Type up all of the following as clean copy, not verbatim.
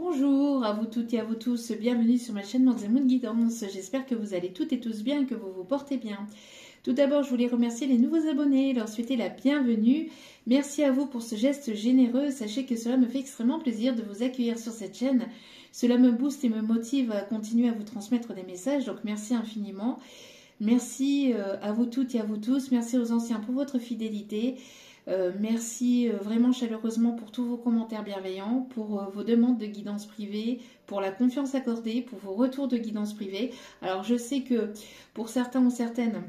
Bonjour à vous toutes et à vous tous, bienvenue sur ma chaîne Moon Guidance. J'espère que vous allez toutes et tous bien et que vous vous portez bien. Tout d'abord, je voulais remercier les nouveaux abonnés, leur souhaiter la bienvenue. Merci à vous pour ce geste généreux. Sachez que cela me fait extrêmement plaisir de vous accueillir sur cette chaîne. Cela me booste et me motive à continuer à vous transmettre des messages, donc merci infiniment. Merci à vous toutes et à vous tous. Merci aux anciens pour votre fidélité. Merci vraiment chaleureusement pour tous vos commentaires bienveillants, pour vos demandes de guidance privée, pour la confiance accordée, pour vos retours de guidance privée. Alors je sais que pour certains ou certaines,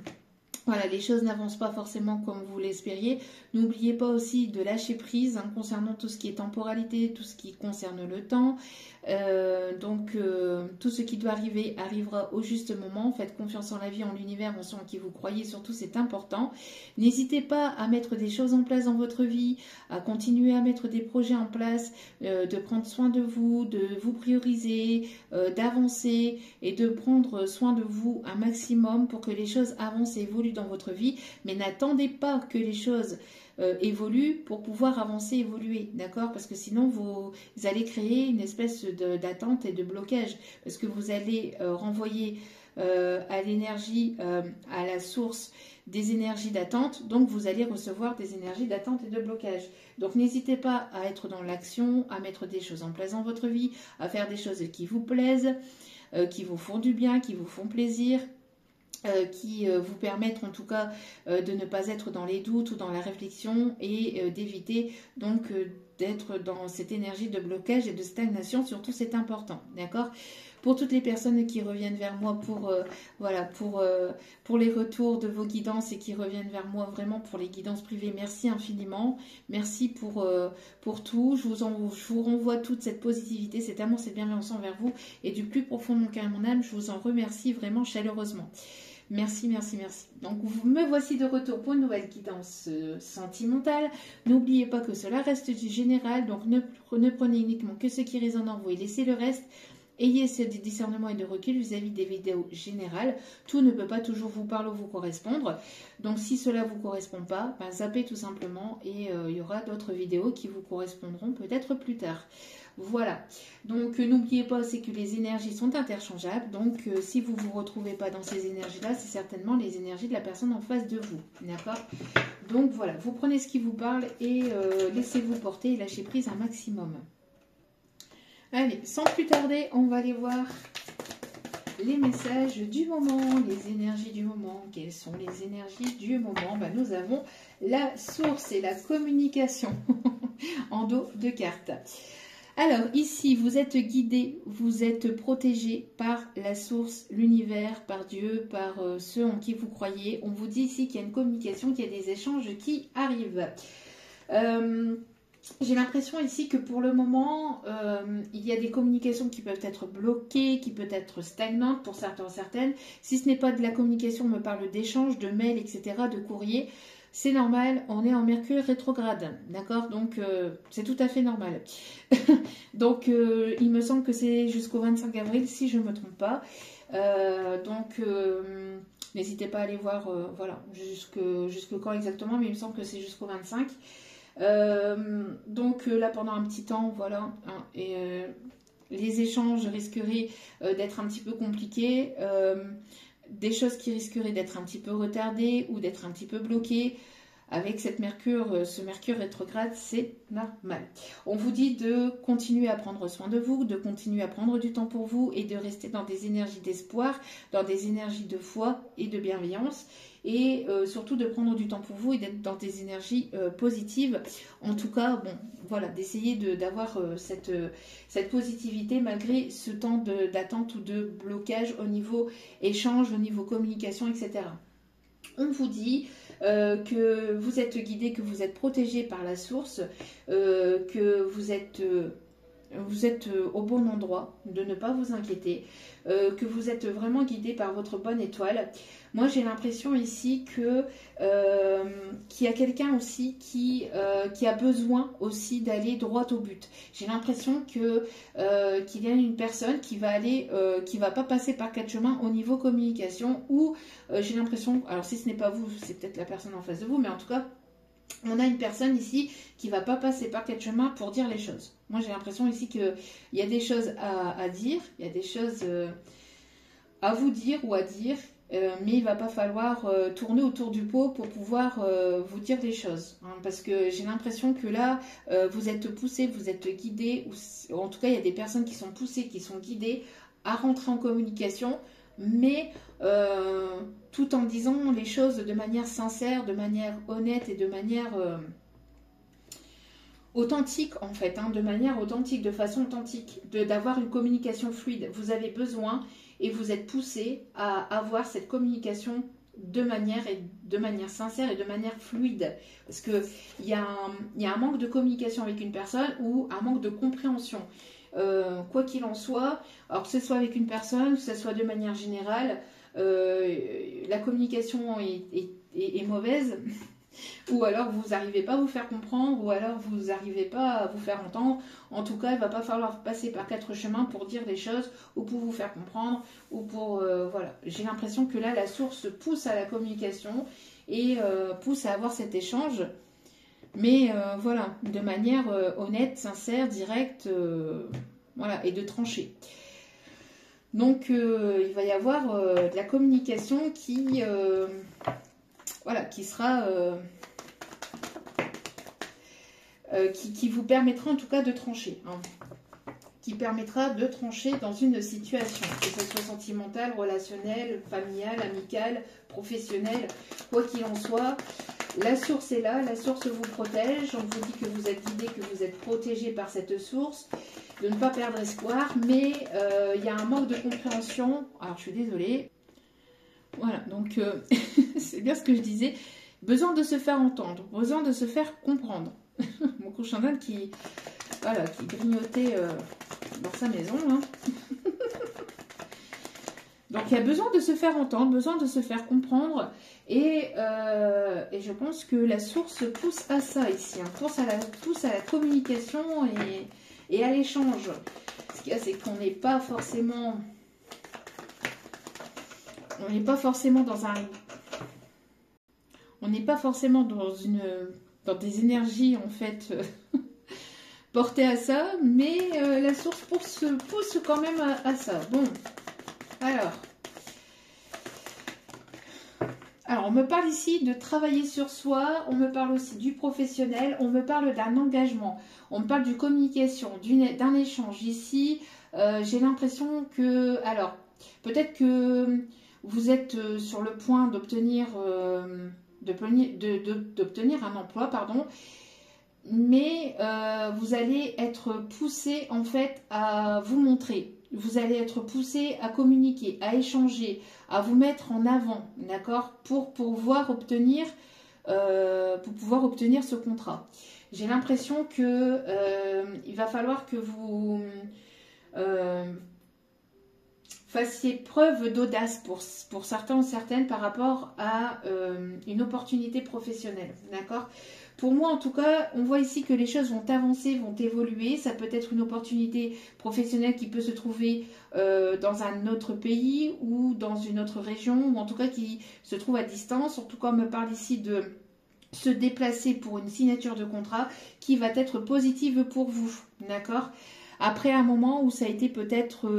voilà, les choses n'avancent pas forcément comme vous l'espériez. N'oubliez pas aussi de lâcher prise concernant tout ce qui est temporalité, tout ce qui concerne le temps. Tout ce qui doit arriver arrivera au juste moment. Faites confiance en la vie, en l'univers, en ceux en qui vous croyez. Surtout, c'est important. N'hésitez pas à mettre des choses en place dans votre vie, à continuer à mettre des projets en place, de prendre soin de vous prioriser, d'avancer et de prendre soin de vous un maximum pour que les choses avancent et évoluent dans votre vie. Mais n'attendez pas que les choses évoluent pour pouvoir avancer, évoluer, d'accord? Parce que sinon, vous allez créer une espèce d'attente et de blocage, parce que vous allez renvoyer à l'énergie, à la source des énergies d'attente, donc vous allez recevoir des énergies d'attente et de blocage. Donc n'hésitez pas à être dans l'action, à mettre des choses en place dans votre vie, à faire des choses qui vous plaisent, qui vous font du bien, qui vous font plaisir, qui vous permettent en tout cas de ne pas être dans les doutes ou dans la réflexion et d'éviter donc d'être dans cette énergie de blocage et de stagnation. Surtout, c'est important, d'accord? Pour toutes les personnes qui reviennent vers moi pour les retours de vos guidances et qui reviennent vers moi vraiment pour les guidances privées, merci infiniment. Merci pour tout. Je vous renvoie toute cette positivité, cet amour, cette bienveillance envers vous. Et du plus profond de mon cœur et mon âme, je vous en remercie vraiment chaleureusement. Merci, merci, merci. Donc, me voici de retour pour une nouvelle guidance sentimentale. N'oubliez pas que cela reste du général, donc ne prenez uniquement que ce qui résonne en vous et laissez le reste. Ayez ce discernement et de recul vis-à-vis des vidéos générales. Tout ne peut pas toujours vous parler ou vous correspondre. Donc, si cela ne vous correspond pas, zappez tout simplement et il y aura d'autres vidéos qui vous correspondront peut-être plus tard. Voilà, donc n'oubliez pas, c'est que les énergies sont interchangeables, donc si vous ne vous retrouvez pas dans ces énergies-là, c'est certainement les énergies de la personne en face de vous, d'accord? Donc voilà, vous prenez ce qui vous parle et laissez-vous porter et lâchez prise un maximum. Allez, sans plus tarder, on va aller voir les messages du moment, les énergies du moment. Quelles sont les énergies du moment? Nous avons la source et la communication en dos de cartes. Alors ici, vous êtes guidé, vous êtes protégé par la source, l'univers, par Dieu, par ceux en qui vous croyez. On vous dit ici qu'il y a une communication, qu'il y a des échanges qui arrivent. J'ai l'impression ici que pour le moment, il y a des communications qui peuvent être bloquées, qui peuvent être stagnantes pour certains, certaines. Si ce n'est pas de la communication, on me parle d'échanges, de mails, etc., de courriers. C'est normal, on est en Mercure rétrograde, d'accord? Donc, c'est tout à fait normal. Donc, il me semble que c'est jusqu'au 25 avril, si je ne me trompe pas. N'hésitez pas à aller voir, voilà, jusque quand exactement, mais il me semble que c'est jusqu'au 25. Là, pendant un petit temps, voilà, les échanges risqueraient d'être un petit peu compliqués. Des choses qui risqueraient d'être un petit peu retardées ou d'être un petit peu bloquées. Avec ce Mercure rétrograde, c'est normal. On vous dit de continuer à prendre soin de vous, de continuer à prendre du temps pour vous et de rester dans des énergies d'espoir, dans des énergies de foi et de bienveillance. Et surtout de prendre du temps pour vous et d'être dans des énergies positives. En tout cas, bon, voilà, d'essayer d'avoir cette positivité malgré ce temps d'attente ou de blocage au niveau échange, au niveau communication, etc. On vous dit que vous êtes guidé, que vous êtes protégé par la source, que vous êtes au bon endroit, de ne pas vous inquiéter, que vous êtes vraiment guidé par votre bonne étoile. Moi, j'ai l'impression ici qu'il y a quelqu'un aussi qui a besoin aussi d'aller droit au but. J'ai l'impression qu'il y a une personne qui va pas passer par quatre chemins au niveau communication, ou j'ai l'impression, alors si ce n'est pas vous, c'est peut-être la personne en face de vous, mais en tout cas, on a une personne ici qui va pas passer par quatre chemins pour dire les choses. Moi, j'ai l'impression ici qu'il y a des choses à dire, il y a des choses à vous dire ou à dire, mais il va pas falloir tourner autour du pot pour pouvoir vous dire des choses. Hein, parce que j'ai l'impression que là, vous êtes poussé, vous êtes guidé, ou en tout cas, il y a des personnes qui sont poussées, qui sont guidées à rentrer en communication, mais tout en disant les choses de manière sincère, de manière honnête et de manière authentique en fait, hein, de manière authentique, de façon authentique, d'avoir une communication fluide. Vous avez besoin et vous êtes poussé à avoir cette communication de manière sincère et de manière fluide. Parce qu'il y a un manque de communication avec une personne ou un manque de compréhension. Quoi qu'il en soit, alors que ce soit avec une personne, que ce soit de manière générale, la communication est mauvaise, ou alors vous n'arrivez pas à vous faire comprendre, ou alors vous n'arrivez pas à vous faire entendre. En tout cas, il ne va pas falloir passer par 4 chemins pour dire des choses, ou pour vous faire comprendre, ou pour... voilà. J'ai l'impression que là, la source pousse à la communication, et pousse à avoir cet échange, mais voilà, de manière honnête, sincère, directe, voilà, et de trancher. Donc, il va y avoir de la communication qui... voilà, qui sera... qui vous permettra en tout cas de trancher. Hein. Qui permettra de trancher dans une situation, que ce soit sentimentale, relationnelle, familiale, amicale, professionnelle, quoi qu'il en soit. La source est là, la source vous protège. On vous dit que vous êtes guidé, que vous êtes protégé par cette source, de ne pas perdre espoir, mais il y a un manque de compréhension. Alors, je suis désolée. Voilà, donc c'est bien ce que je disais. Besoin de se faire entendre, besoin de se faire comprendre. Mon cochon d'Inde qui, voilà, qui grignotait dans sa maison. Hein. Donc, il y a besoin de se faire entendre, besoin de se faire comprendre. Et je pense que la source pousse à ça ici. Hein, pousse à la communication et à l'échange. Ce qu'il y a, c'est qu'on n'est pas forcément... On n'est pas forcément dans un... On n'est pas forcément dans des énergies, en fait, portées à ça. Mais la source pousse quand même à ça. Bon, alors, on me parle ici de travailler sur soi. On me parle aussi du professionnel. On me parle d'un engagement. On me parle d'une communication, d'un échange. Ici, j'ai l'impression que... Alors, peut-être que... Vous êtes sur le point d'obtenir un emploi, pardon, mais vous allez être poussé en fait à vous montrer. Vous allez être poussé à communiquer, à échanger, à vous mettre en avant, d'accord, pour pouvoir obtenir ce contrat. J'ai l'impression que il va falloir que vous fassiez preuve d'audace pour certains ou certaines par rapport à une opportunité professionnelle, d'accord? Pour moi, en tout cas, on voit ici que les choses vont avancer, vont évoluer. Ça peut être une opportunité professionnelle qui peut se trouver dans un autre pays ou dans une autre région, ou en tout cas qui se trouve à distance. En tout cas, on me parle ici de se déplacer pour une signature de contrat qui va être positive pour vous, d'accord? Après un moment où ça a été peut-être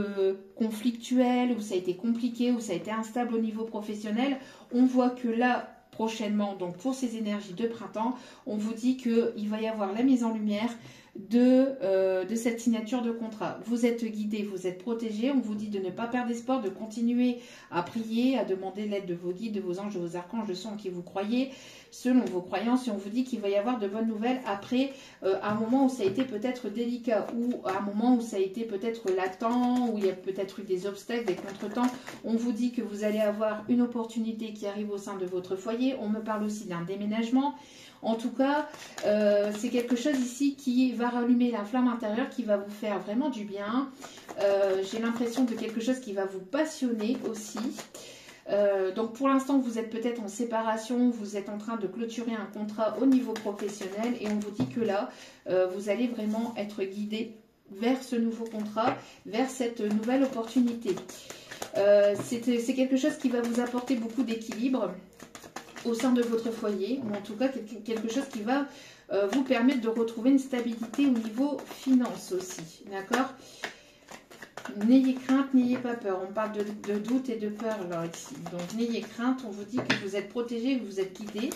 conflictuel, où ça a été compliqué, où ça a été instable au niveau professionnel, on voit que là, prochainement, donc pour ces énergies de printemps, on vous dit qu'il va y avoir la mise en lumière de cette signature de contrat. Vous êtes guidé, vous êtes protégé, on vous dit de ne pas perdre espoir, de continuer à prier, à demander l'aide de vos guides, de vos anges, de vos archanges, de ceux en qui vous croyez, selon vos croyances, et on vous dit qu'il va y avoir de bonnes nouvelles après un moment où ça a été peut-être délicat, ou un moment où ça a été peut-être latent, où il y a peut-être eu des obstacles, des contretemps. On vous dit que vous allez avoir une opportunité qui arrive au sein de votre foyer. On me parle aussi d'un déménagement. En tout cas, c'est quelque chose ici qui va rallumer la flamme intérieure, qui va vous faire vraiment du bien. J'ai l'impression de quelque chose qui va vous passionner aussi. Donc pour l'instant, vous êtes peut-être en séparation, vous êtes en train de clôturer un contrat au niveau professionnel et on vous dit que là, vous allez vraiment être guidé vers ce nouveau contrat, vers cette nouvelle opportunité. C'est quelque chose qui va vous apporter beaucoup d'équilibre. au sein de votre foyer, ou en tout cas quelque chose qui va vous permettre de retrouver une stabilité au niveau finance aussi, d'accord? N'ayez crainte, n'ayez pas peur. On parle de doute et de peur là ici. Donc n'ayez crainte, on vous dit que vous êtes protégé, que vous êtes guidé.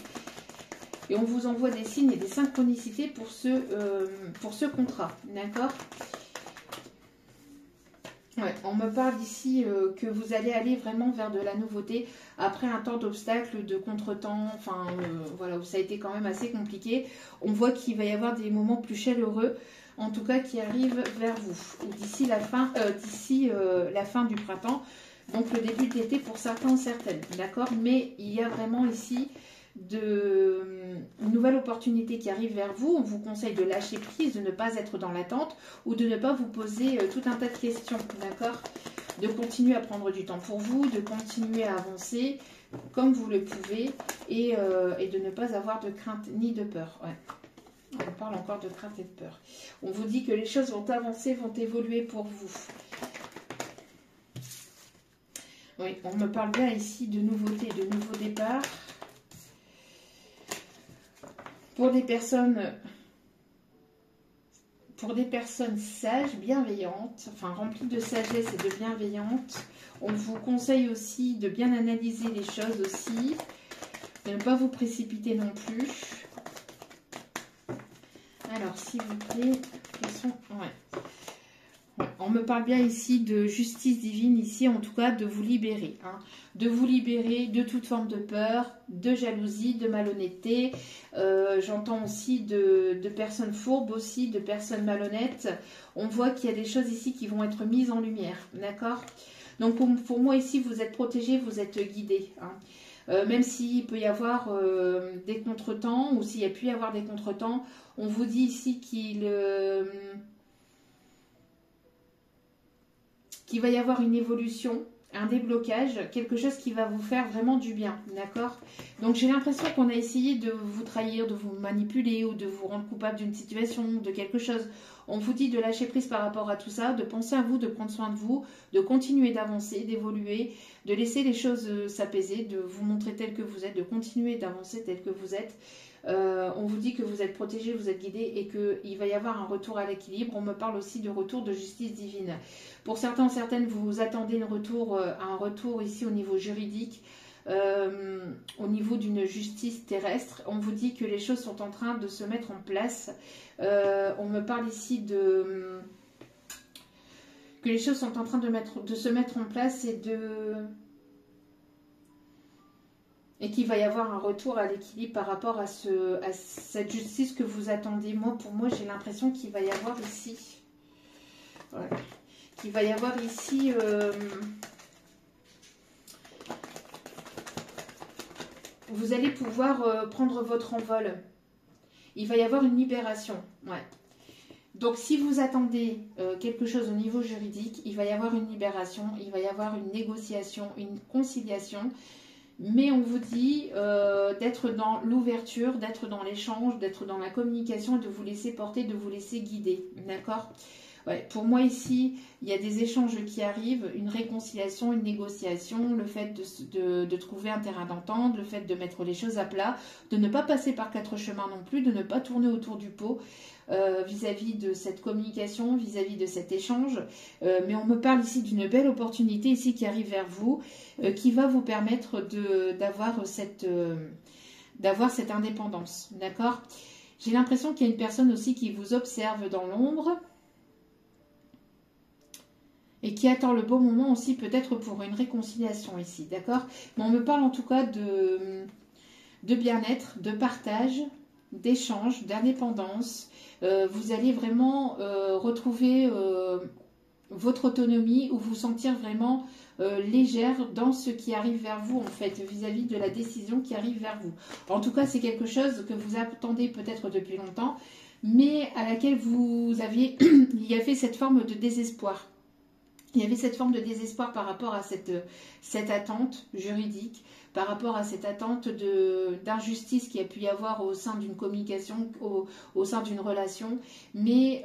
Et on vous envoie des signes et des synchronicités pour ce contrat. D'accord? Ouais, on me parle ici que vous allez aller vraiment vers de la nouveauté après un temps d'obstacles, de contretemps, enfin voilà, où ça a été quand même assez compliqué. On voit qu'il va y avoir des moments plus chaleureux, en tout cas qui arrivent vers vous, d'ici la fin du printemps, donc le début de l'été pour certains, certaines, d'accord? Mais il y a vraiment ici une nouvelle opportunité qui arrive vers vous. On vous conseille de lâcher prise, de ne pas être dans l'attente ou de ne pas vous poser tout un tas de questions, d'accord? De continuer à prendre du temps pour vous, de continuer à avancer comme vous le pouvez et de ne pas avoir de crainte ni de peur. Ouais. On parle encore de crainte et de peur. On vous dit que les choses vont avancer, vont évoluer pour vous. Oui, on me parle bien ici de nouveautés, de nouveaux départs. Pour des personnes sages, bienveillantes, enfin remplies de sagesse et de bienveillante, on vous conseille aussi de bien analyser les choses aussi, de ne pas vous précipiter non plus. Alors, s'il vous plaît, quels sont... Ouais. On me parle bien ici de justice divine, ici en tout cas de vous libérer. Hein, de vous libérer de toute forme de peur, de jalousie, de malhonnêteté. J'entends aussi de personnes fourbes aussi, de personnes malhonnêtes. On voit qu'il y a des choses ici qui vont être mises en lumière, d'accord? Donc pour moi ici, vous êtes protégé, vous êtes guidé. Hein. Même s'il peut y avoir des contretemps ou s'il y a pu y avoir des contretemps, on vous dit ici qu'il va y avoir une évolution, un déblocage, quelque chose qui va vous faire vraiment du bien, d'accord? Donc j'ai l'impression qu'on a essayé de vous trahir, de vous manipuler ou de vous rendre coupable d'une situation, de quelque chose. On vous dit de lâcher prise par rapport à tout ça, de penser à vous, de prendre soin de vous, de continuer d'avancer, d'évoluer, de laisser les choses s'apaiser, de vous montrer tel que vous êtes, de continuer d'avancer tel que vous êtes. On vous dit que vous êtes protégé, vous êtes guidé et qu'il va y avoir un retour à l'équilibre. On me parle aussi de retour de justice divine. Pour certains, certaines, vous attendez un retour ici au niveau juridique, au niveau d'une justice terrestre. On vous dit que les choses sont en train de se mettre en place. On me parle ici que les choses sont en train de se mettre en place et qu'il va y avoir un retour à l'équilibre par rapport à cette justice que vous attendez. Pour moi, j'ai l'impression qu'il va y avoir ici... Ouais. Qu'il va y avoir ici... vous allez pouvoir prendre votre envol. Il va y avoir une libération. Ouais. Donc, si vous attendez quelque chose au niveau juridique, il va y avoir une libération, il va y avoir une négociation, une conciliation. Mais on vous dit d'être dans l'ouverture, d'être dans l'échange, d'être dans la communication et de vous laisser porter, de vous laisser guider. D'accord ? Ouais, pour moi ici, il y a des échanges qui arrivent, une réconciliation, une négociation, le fait de trouver un terrain d'entente, le fait de mettre les choses à plat, de ne pas passer par quatre chemins non plus, de ne pas tourner autour du pot vis-à-vis de cette communication, vis-à-vis de cet échange. Mais on me parle ici d'une belle opportunité ici qui arrive vers vous, qui va vous permettre d'avoir cette indépendance. D'accord ? J'ai l'impression qu'il y a une personne aussi qui vous observe dans l'ombre, et qui attend le bon moment aussi peut-être pour une réconciliation ici, d'accord? Mais on me parle en tout cas de bien-être, de partage, d'échange, d'indépendance. Vous allez vraiment retrouver votre autonomie ou vous sentir vraiment légère dans ce qui arrive vers vous en fait, vis-à-vis de la décision qui arrive vers vous. En tout cas, c'est quelque chose que vous attendez peut-être depuis longtemps, mais à laquelle il y avait cette forme de désespoir. Il y avait cette forme de désespoir par rapport à cette attente juridique, par rapport à cette attente d'injustice qu'il y a pu y avoir au sein d'une communication, au sein d'une relation. Mais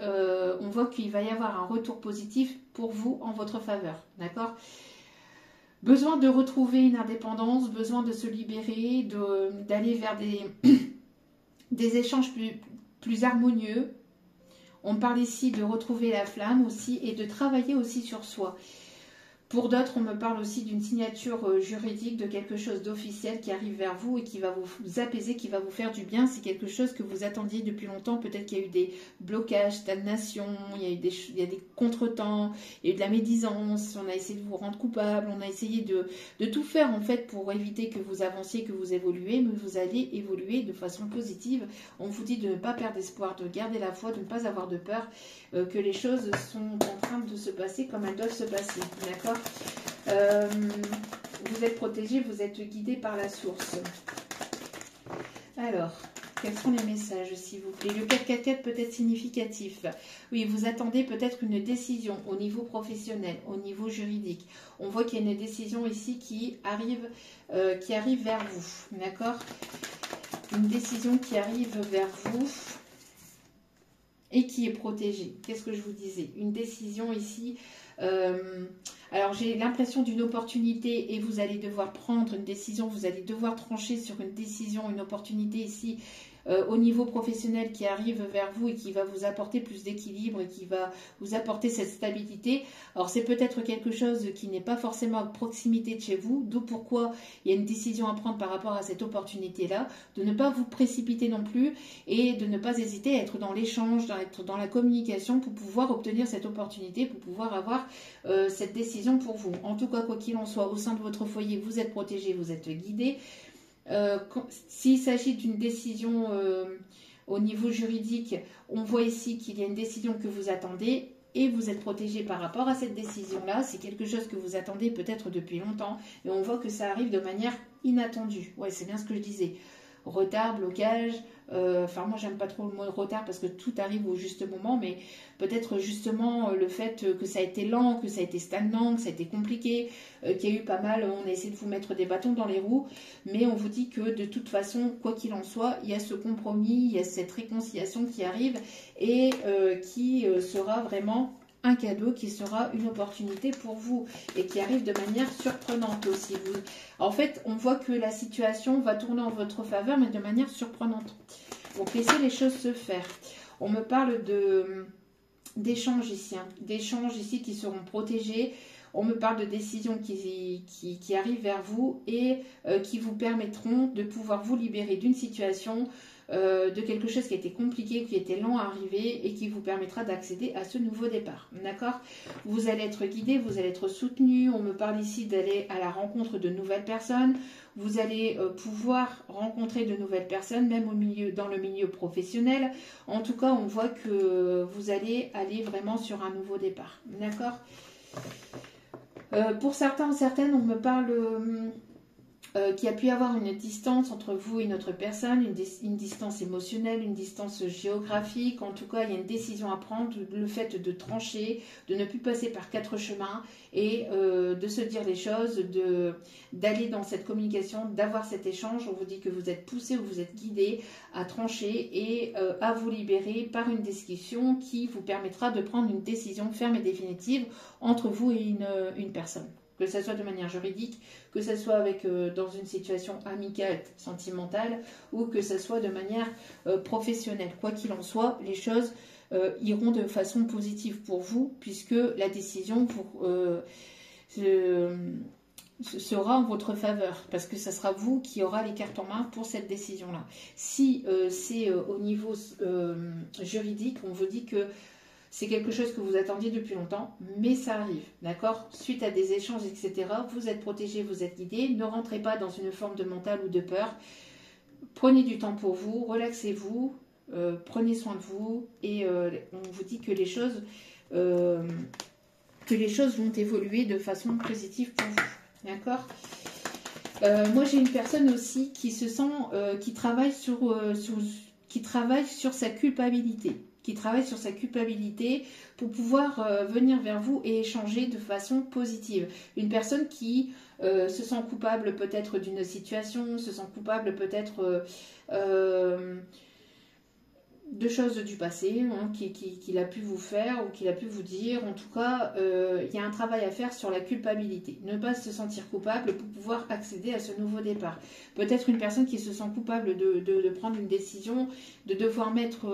on voit qu'il va y avoir un retour positif pour vous en votre faveur. D'accord ? Besoin de retrouver une indépendance, besoin de se libérer, d'aller vers des échanges plus harmonieux. On parle ici de retrouver la flamme aussi et de travailler aussi sur soi. Pour d'autres, on me parle aussi d'une signature juridique, de quelque chose d'officiel qui arrive vers vous et qui va vous apaiser, qui va vous faire du bien. C'est quelque chose que vous attendiez depuis longtemps. Peut-être qu'il y a eu des blocages, stagnation, il y a des contretemps, il y a eu de la médisance, on a essayé de vous rendre coupable, on a essayé de tout faire en fait pour éviter que vous avanciez, que vous évoluiez, mais vous allez évoluer de façon positive. On vous dit de ne pas perdre espoir, de garder la foi, de ne pas avoir de peur, que les choses sont en train de se passer comme elles doivent se passer. D'accord ? Vous êtes protégé, vous êtes guidé par la source. Alors, quels sont les messages, s'il vous plaît? Le 444 peut être significatif. Oui, vous attendez peut-être une décision au niveau professionnel, au niveau juridique. On voit qu'il y a une décision ici qui arrive vers vous. D'accord? Une décision qui arrive vers vous et qui est protégée. Qu'est-ce que je vous disais? Une décision ici... alors j'ai l'impression d'une opportunité et vous allez devoir prendre une décision, vous allez devoir trancher sur une décision, une opportunité ici au niveau professionnel qui arrive vers vous et qui va vous apporter plus d'équilibre et qui va vous apporter cette stabilité. Alors c'est peut-être quelque chose qui n'est pas forcément à proximité de chez vous, d'où pourquoi il y a une décision à prendre par rapport à cette opportunité-là, de ne pas vous précipiter non plus et de ne pas hésiter à être dans l'échange, à être dans la communication pour pouvoir obtenir cette opportunité, pour pouvoir avoir cette décision pour vous. En tout cas, quoi qu'il en soit, au sein de votre foyer, vous êtes protégé, vous êtes guidé. S'il s'agit d'une décision au niveau juridique, on voit ici qu'il y a une décision que vous attendez et vous êtes protégé par rapport à cette décision-là. C'est quelque chose que vous attendez peut-être depuis longtemps et on voit que ça arrive de manière inattendue. Ouais, c'est bien ce que je disais. Retard, blocage, enfin moi j'aime pas trop le mot retard parce que tout arrive au juste moment, mais peut-être justement le fait que ça a été lent, que ça a été stagnant, que ça a été compliqué, qu'il y a eu pas mal, on a essayé de vous mettre des bâtons dans les roues, mais on vous dit que de toute façon, quoi qu'il en soit, il y a ce compromis, il y a cette réconciliation qui arrive et qui sera vraiment un cadeau, qui sera une opportunité pour vous et qui arrive de manière surprenante aussi. En fait, on voit que la situation va tourner en votre faveur, mais de manière surprenante. Donc, laissez les choses se faire. On me parle d'échanges ici, d'échanges ici qui seront protégés. On me parle de décisions qui arrivent vers vous et qui vous permettront de pouvoir vous libérer d'une situation, de quelque chose qui a été compliqué, qui était long à arriver et qui vous permettra d'accéder à ce nouveau départ. D'accord? Vous allez être guidé, vous allez être soutenu. On me parle ici d'aller à la rencontre de nouvelles personnes. Vous allez pouvoir rencontrer de nouvelles personnes, même dans le milieu professionnel. En tout cas, on voit que vous allez aller vraiment sur un nouveau départ. D'accord? Pour certains ou certaines, on me parle qu'il y a pu y avoir une distance entre vous et une autre personne, une distance émotionnelle, une distance géographique. En tout cas, il y a une décision à prendre, le fait de trancher, de ne plus passer par quatre chemins et de se dire les choses, d'aller dans cette communication, d'avoir cet échange. On vous dit que vous êtes poussé ou vous êtes guidé à trancher et à vous libérer par une discussion qui vous permettra de prendre une décision ferme et définitive entre vous et une personne. Que ce soit de manière juridique, que ce soit dans une situation amicale, sentimentale, ou que ce soit de manière professionnelle. Quoi qu'il en soit, les choses iront de façon positive pour vous, puisque la décision sera en votre faveur, parce que ce sera vous qui aura les cartes en main pour cette décision-là. Si c'est au niveau juridique, on vous dit que c'est quelque chose que vous attendiez depuis longtemps, mais ça arrive, d'accord? Suite à des échanges, etc., vous êtes protégé, vous êtes guidé. Ne rentrez pas dans une forme de mental ou de peur. Prenez du temps pour vous, relaxez-vous, prenez soin de vous et on vous dit que les choses vont évoluer de façon positive pour vous, d'accord? Moi, j'ai une personne aussi qui se sent, qui travaille sur sa culpabilité. Qui travaille sur sa culpabilité pour pouvoir venir vers vous et échanger de façon positive. Une personne qui se sent coupable peut-être d'une situation, se sent coupable peut-être de choses du passé hein, qu'il a pu vous faire ou qu'il a pu vous dire. En tout cas, il y a un travail à faire sur la culpabilité. Ne pas se sentir coupable pour pouvoir accéder à ce nouveau départ. Peut-être une personne qui se sent coupable de prendre une décision, de devoir mettre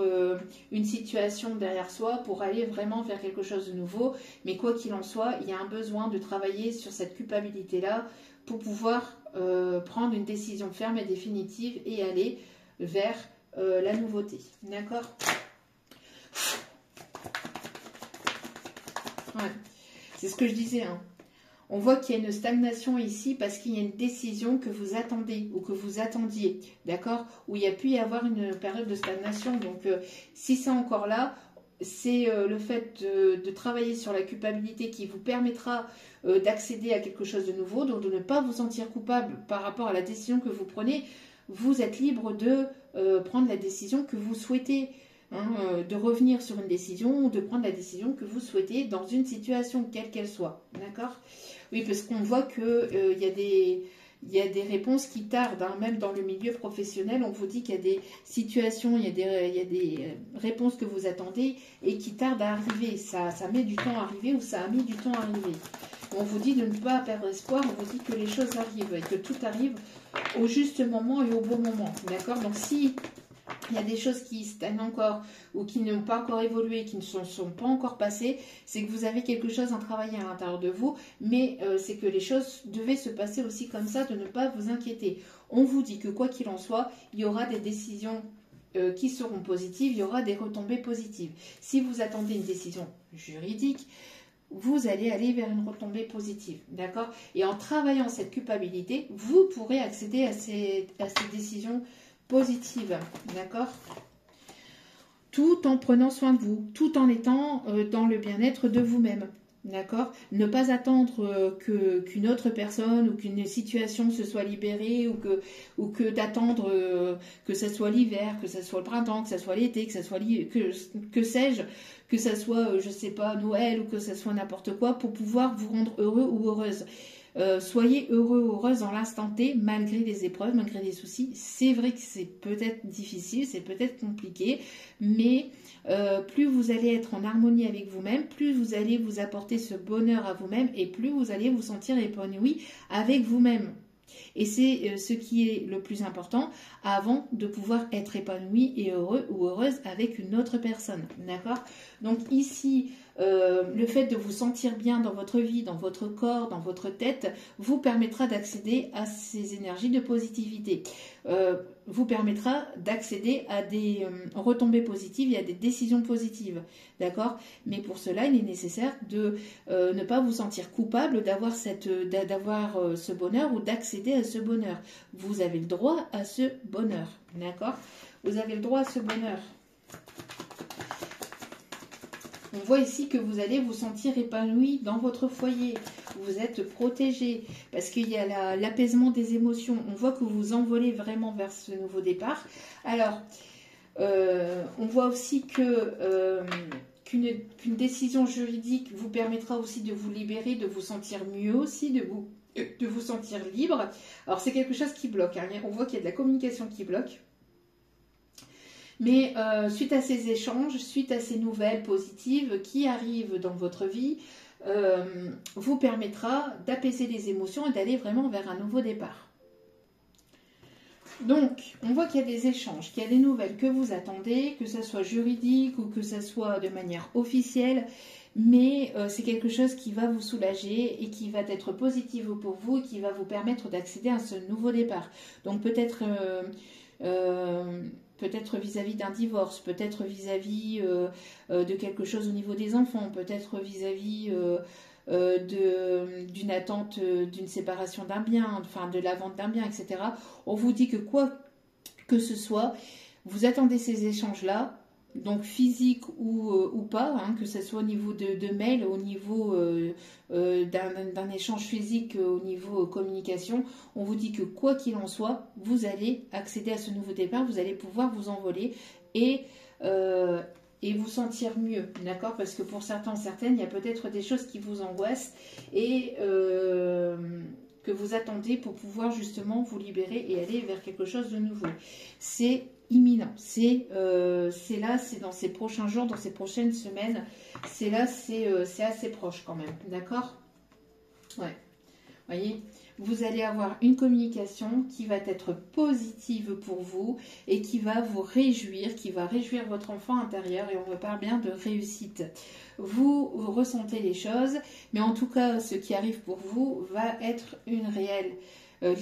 une situation derrière soi pour aller vraiment vers quelque chose de nouveau. Mais quoi qu'il en soit, il y a un besoin de travailler sur cette culpabilité-là pour pouvoir prendre une décision ferme et définitive et aller vers la nouveauté. D'accord? Ouais. C'est ce que je disais. Hein. On voit qu'il y a une stagnation ici parce qu'il y a une décision que vous attendez ou que vous attendiez. D'accord? Où il y a pu y avoir une période de stagnation. Donc, si c'est encore là, c'est le fait de travailler sur la culpabilité qui vous permettra d'accéder à quelque chose de nouveau. Donc, de ne pas vous sentir coupable par rapport à la décision que vous prenez. Vous êtes libre de prendre la décision que vous souhaitez, hein, de revenir sur une décision ou de prendre la décision que vous souhaitez dans une situation, quelle qu'elle soit. D'accord? Oui, parce qu'on voit qu'il y a des réponses qui tardent, hein, même dans le milieu professionnel. On vous dit qu'il y a des situations, il y a des réponses que vous attendez et qui tardent à arriver. Ça met du temps à arriver ou ça a mis du temps à arriver. On vous dit de ne pas perdre espoir, on vous dit que les choses arrivent et que tout arrive au juste moment et au bon moment. D'accord? Donc si il y a des choses qui stagnent encore ou qui n'ont pas encore évolué, qui ne sont pas encore passées, c'est que vous avez quelque chose à travailler à l'intérieur de vous, mais c'est que les choses devaient se passer aussi comme ça, de ne pas vous inquiéter. On vous dit que quoi qu'il en soit, il y aura des décisions qui seront positives, il y aura des retombées positives. Si vous attendez une décision juridique, vous allez aller vers une retombée positive, d'accord? Et en travaillant cette culpabilité, vous pourrez accéder à ces décisions positives, d'accord? Tout en prenant soin de vous, tout en étant dans le bien-être de vous-même, d'accord? Ne pas attendre qu'une autre personne ou qu'une situation se soit libérée ou que d'attendre que ce soit l'hiver, que ce soit le printemps, que ce soit l'été, que ce soit que sais-je, que ce soit, je sais pas, Noël ou que ce soit n'importe quoi pour pouvoir vous rendre heureux ou heureuse. Soyez heureux ou heureuse dans l'instant T, malgré les épreuves, malgré les soucis. C'est vrai que c'est peut-être difficile, c'est peut-être compliqué, mais plus vous allez être en harmonie avec vous-même, plus vous allez vous apporter ce bonheur à vous-même et plus vous allez vous sentir épanoui avec vous-même. Et c'est ce qui est le plus important avant de pouvoir être épanoui et heureux ou heureuse avec une autre personne. D'accord? Donc ici, le fait de vous sentir bien dans votre vie, dans votre corps, dans votre tête, vous permettra d'accéder à ces énergies de positivité. Vous permettra d'accéder à des retombées positives et à des décisions positives. D'accord? Mais pour cela, il est nécessaire de ne pas vous sentir coupable d'avoir ce bonheur ou d'accéder à ce bonheur. Vous avez le droit à ce bonheur. D'accord? Vous avez le droit à ce bonheur. On voit ici que vous allez vous sentir épanoui dans votre foyer. Vous êtes protégé parce qu'il y a l'apaisement des émotions. On voit que vous envolez vraiment vers ce nouveau départ. Alors, on voit aussi qu'une décision juridique vous permettra aussi de vous libérer, de vous sentir mieux aussi, de vous sentir libre. Alors, c'est quelque chose qui bloque. Hein. On voit qu'il y a de la communication qui bloque. Mais suite à ces échanges, suite à ces nouvelles positives qui arrivent dans votre vie, vous permettra d'apaiser les émotions et d'aller vraiment vers un nouveau départ. Donc, on voit qu'il y a des échanges, qu'il y a des nouvelles que vous attendez, que ce soit juridique ou que ce soit de manière officielle, mais c'est quelque chose qui va vous soulager et qui va être positif pour vous et qui va vous permettre d'accéder à ce nouveau départ. Donc, peut-être vis-à-vis d'un divorce, peut-être vis-à-vis de quelque chose au niveau des enfants, peut-être vis-à-vis d'une attente d'une séparation d'un bien, enfin de la vente d'un bien, etc. On vous dit que quoi que ce soit, vous attendez ces échanges-là, donc physique ou pas, hein, que ce soit au niveau de mail, au niveau d'un échange physique, au niveau communication, on vous dit que quoi qu'il en soit, vous allez accéder à ce nouveau départ, vous allez pouvoir vous envoler et vous sentir mieux, d'accord? Parce que pour certains, certaines, il y a peut-être des choses qui vous angoissent et que vous attendez pour pouvoir justement vous libérer et aller vers quelque chose de nouveau. C'est imminent. C'est là, c'est dans ces prochains jours, dans ces prochaines semaines. C'est là, c'est assez proche quand même. D'accord? Ouais. Voyez, vous allez avoir une communication qui va être positive pour vous et qui va vous réjouir, qui va réjouir votre enfant intérieur, et on me parle bien de réussite. Vous ressentez les choses, mais en tout cas, ce qui arrive pour vous va être une réelle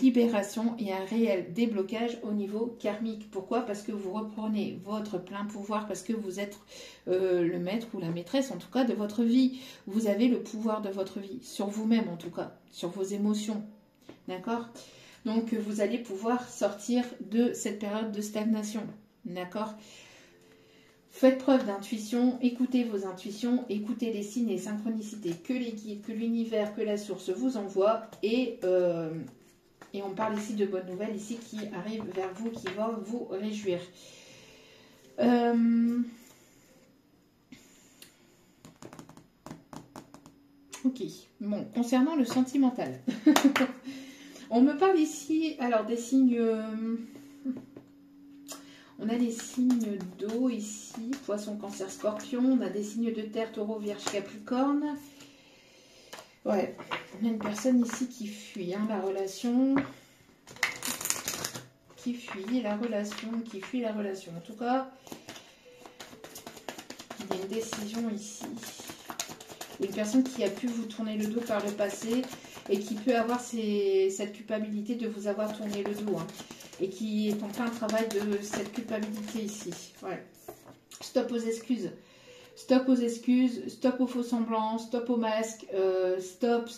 libération et un réel déblocage au niveau karmique. Pourquoi? Parce que vous reprenez votre plein pouvoir, parce que vous êtes le maître ou la maîtresse en tout cas de votre vie. Vous avez le pouvoir de votre vie, sur vous-même en tout cas, sur vos émotions. D'accord? Donc vous allez pouvoir sortir de cette période de stagnation. D'accord? Faites preuve d'intuition, écoutez vos intuitions, écoutez les signes et synchronicités que les guides, que l'univers, que la source vous envoie, et on parle ici de bonnes nouvelles, ici, qui arrivent vers vous, qui vont vous réjouir. Ok, bon, concernant le sentimental. On me parle ici, alors des signes... on a des signes d'eau ici, poisson, cancer, scorpion. On a des signes de terre, taureau, vierge, capricorne. Ouais, on a une personne ici qui fuit la relation. Qui fuit la relation, En tout cas, il y a une décision ici. Une personne qui a pu vous tourner le dos par le passé et qui peut avoir cette culpabilité de vous avoir tourné le dos. Hein, et qui est en plein travail de cette culpabilité ici. Ouais. Stop aux excuses. Stop aux excuses, stop aux faux semblants, stop aux masques, stop.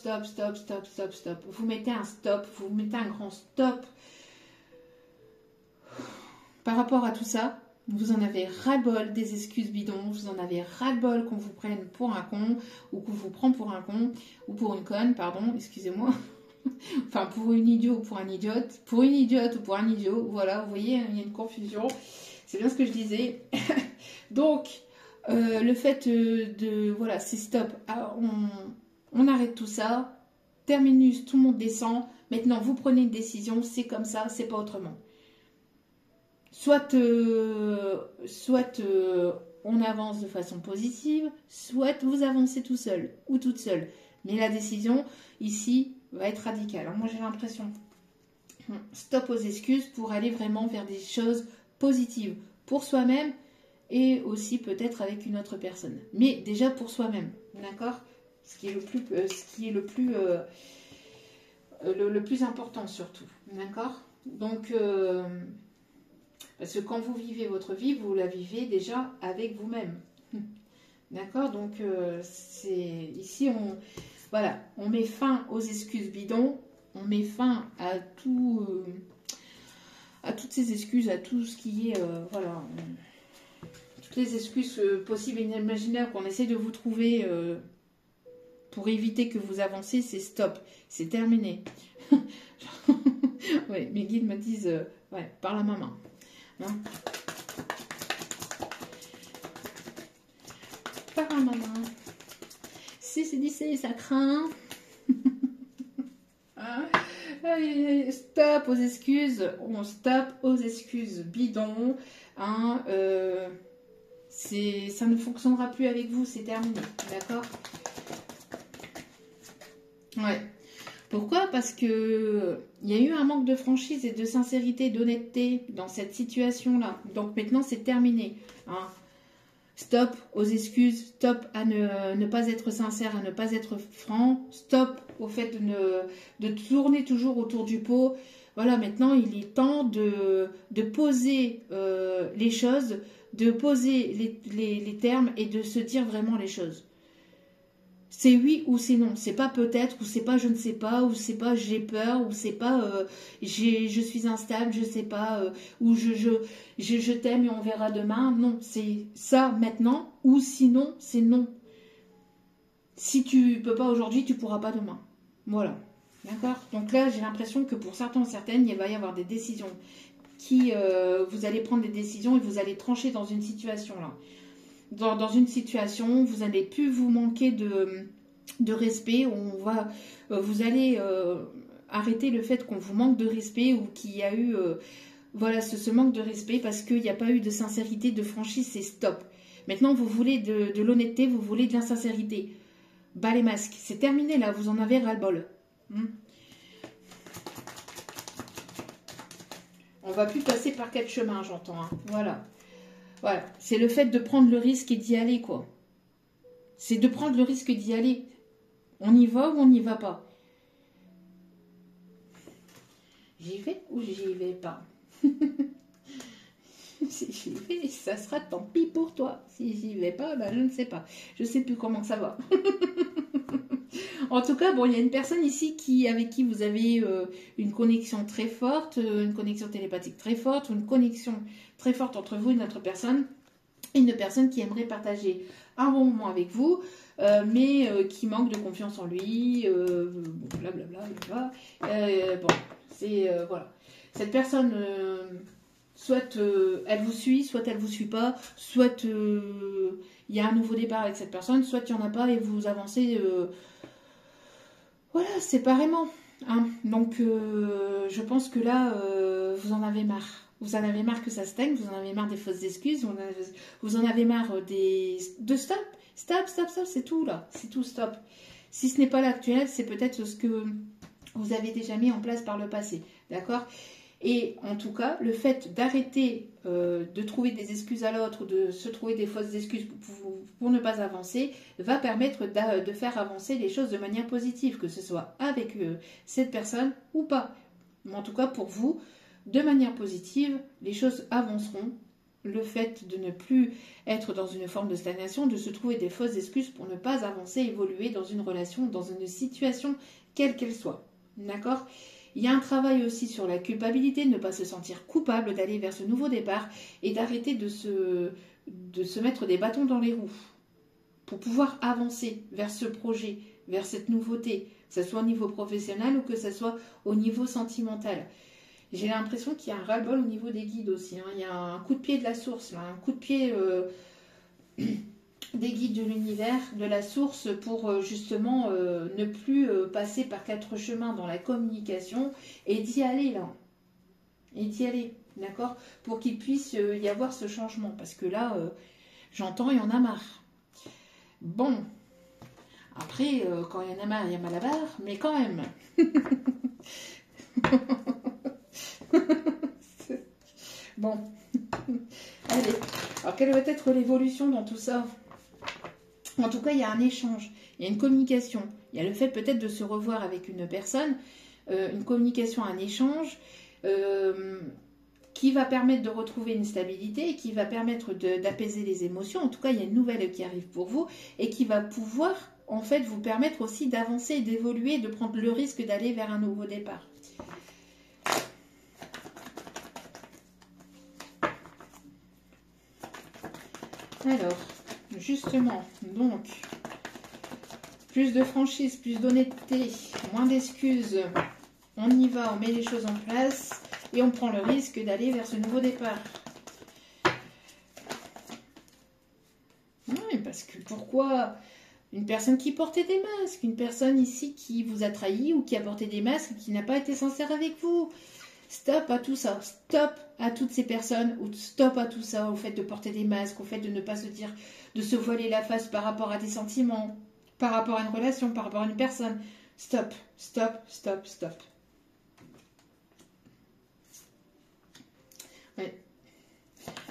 Vous mettez un stop, vous mettez un grand stop. Par rapport à tout ça, vous en avez ras-le-bol des excuses bidons, vous en avez ras-le-bol qu'on vous prenne pour un con, ou qu'on vous prend pour un con, ou pour une conne, pardon, excusez-moi. Enfin, pour une idiote ou pour un idiote, pour une idiote ou pour un idiot, voilà, vous voyez, il y a une confusion. C'est bien ce que je disais. Donc, le fait voilà, c'est stop. Alors, on arrête tout ça. Terminus, tout le monde descend. Maintenant, vous prenez une décision. C'est comme ça, c'est pas autrement. Soit on avance de façon positive, soit vous avancez tout seul ou toute seule. Mais la décision, ici, va être radicale. Alors, moi, j'ai l'impression. Stop aux excuses pour aller vraiment vers des choses positives pour soi-même, et aussi peut-être avec une autre personne. Mais déjà pour soi-même, d'accord? Ce qui est le plus important surtout, d'accord? Donc, parce que quand vous vivez votre vie, vous la vivez déjà avec vous-même, d'accord? Donc, ici, voilà, on met fin aux excuses bidons, on met fin à tout, à toutes ces excuses, à tout ce qui est, voilà... les excuses possibles et imaginaires qu'on essaie de vous trouver pour éviter que vous avancez, c'est stop, c'est terminé. Ouais, mes guides me disent, ouais, par la main. Hein, par la main. Si c'est dit, ça craint. Stop aux excuses. On stop aux excuses bidons. Hein, ça ne fonctionnera plus avec vous, c'est terminé, d'accord? Ouais. Pourquoi? Parce que il y a eu un manque de franchise et de sincérité, d'honnêteté dans cette situation-là. Donc maintenant, c'est terminé. Hein. Stop aux excuses, stop à ne pas être sincère, à ne pas être franc, stop au fait de tourner toujours autour du pot. Voilà, maintenant, il est temps de poser les choses, de poser les termes et de se dire vraiment les choses. C'est oui ou c'est non. C'est pas peut-être, ou c'est pas je ne sais pas, ou c'est pas j'ai peur, ou c'est pas je suis instable, je sais pas, ou je t'aime et on verra demain. Non, c'est ça maintenant, ou sinon c'est non. Si tu peux pas aujourd'hui, tu pourras pas demain. Voilà. D'accord? Donc là, j'ai l'impression que pour certains ou certaines, il va y avoir des décisions qui... vous allez prendre des décisions et vous allez trancher dans une situation là. Dans une situation, vous n'allez plus vous manquer de respect. Vous allez arrêter le fait qu'on vous manque de respect ou qu'il y a eu Voilà, ce manque de respect parce qu'il n'y a pas eu de sincérité, de franchise, c'est stop. Maintenant, vous voulez de l'honnêteté, vous voulez de l'insincérité. Bas les masques, c'est terminé là, vous en avez ras-le-bol. On va plus passer par quatre chemins, j'entends. Hein. Voilà. Voilà. C'est le fait de prendre le risque et d'y aller, quoi. C'est de prendre le risque d'y aller. On y va ou on n'y va pas? J'y vais ou j'y vais pas? Si j'y vais, ça sera tant pis pour toi. Si j'y vais pas, ben je ne sais pas. Je ne sais plus comment ça va. En tout cas, bon, il y a une personne ici avec qui vous avez une connexion très forte, une connexion télépathique très forte, ou une connexion très forte entre vous et notre personne. Une personne qui aimerait partager un bon moment avec vous, mais qui manque de confiance en lui, blablabla. Bon, c'est voilà. Cette personne, soit elle vous suit, soit elle vous suit pas, soit il y a un nouveau départ avec cette personne, soit il n'y en a pas et vous avancez, voilà, séparément. Hein. Donc, je pense que là, vous en avez marre. Vous en avez marre que ça stagne, vous en avez marre des fausses excuses, vous en avez marre de stop. Stop, stop, stop, c'est tout là. C'est tout, stop. Si ce n'est pas l'actuel, c'est peut-être ce que vous avez déjà mis en place par le passé. D'accord? Et en tout cas, le fait d'arrêter de trouver des excuses à l'autre ou de se trouver des fausses excuses pour ne pas avancer va permettre de faire avancer les choses de manière positive, que ce soit avec cette personne ou pas. Mais en tout cas, pour vous, de manière positive, les choses avanceront. Le fait de ne plus être dans une forme de stagnation, de se trouver des fausses excuses pour ne pas avancer, évoluer dans une relation, dans une situation, quelle qu'elle soit. D'accord ? Il y a un travail aussi sur la culpabilité, ne pas se sentir coupable d'aller vers ce nouveau départ et d'arrêter de se mettre des bâtons dans les roues pour pouvoir avancer vers ce projet, vers cette nouveauté, que ce soit au niveau professionnel ou que ce soit au niveau sentimental. J'ai l'impression qu'il y a un ras-le-bol au niveau des guides aussi. Hein. Il y a un coup de pied de la source, là, un coup de pied des guides de l'univers, de la source, pour justement ne plus passer par quatre chemins dans la communication et d'y aller là. Et d'y aller, d'accord? Pour qu'il puisse y avoir ce changement. Parce que là, j'entends, il y en a marre. Bon. Après, quand il y en a marre, il y a mal à barre, mais quand même. Bon. Allez. Alors, quelle va être l'évolution dans tout ça? En tout cas, il y a un échange, il y a une communication, il y a le fait peut-être de se revoir avec une personne, une communication, un échange qui va permettre de retrouver une stabilité, qui va permettre d'apaiser les émotions. En tout cas, il y a une nouvelle qui arrive pour vous et qui va pouvoir en fait vous permettre aussi d'avancer, d'évoluer, de prendre le risque d'aller vers un nouveau départ. Alors, justement, donc, plus de franchise, plus d'honnêteté, moins d'excuses. On y va, on met les choses en place et on prend le risque d'aller vers ce nouveau départ. Oui, parce que pourquoi une personne qui portait des masques, une personne ici qui vous a trahi ou qui a porté des masques, qui n'a pas été sincère avec vous. Stop à tout ça, stop à toutes ces personnes, ou stop à tout ça, au fait de porter des masques, au fait de ne pas se dire, de se voiler la face par rapport à des sentiments, par rapport à une relation, par rapport à une personne. Stop, stop, stop, stop. Ouais.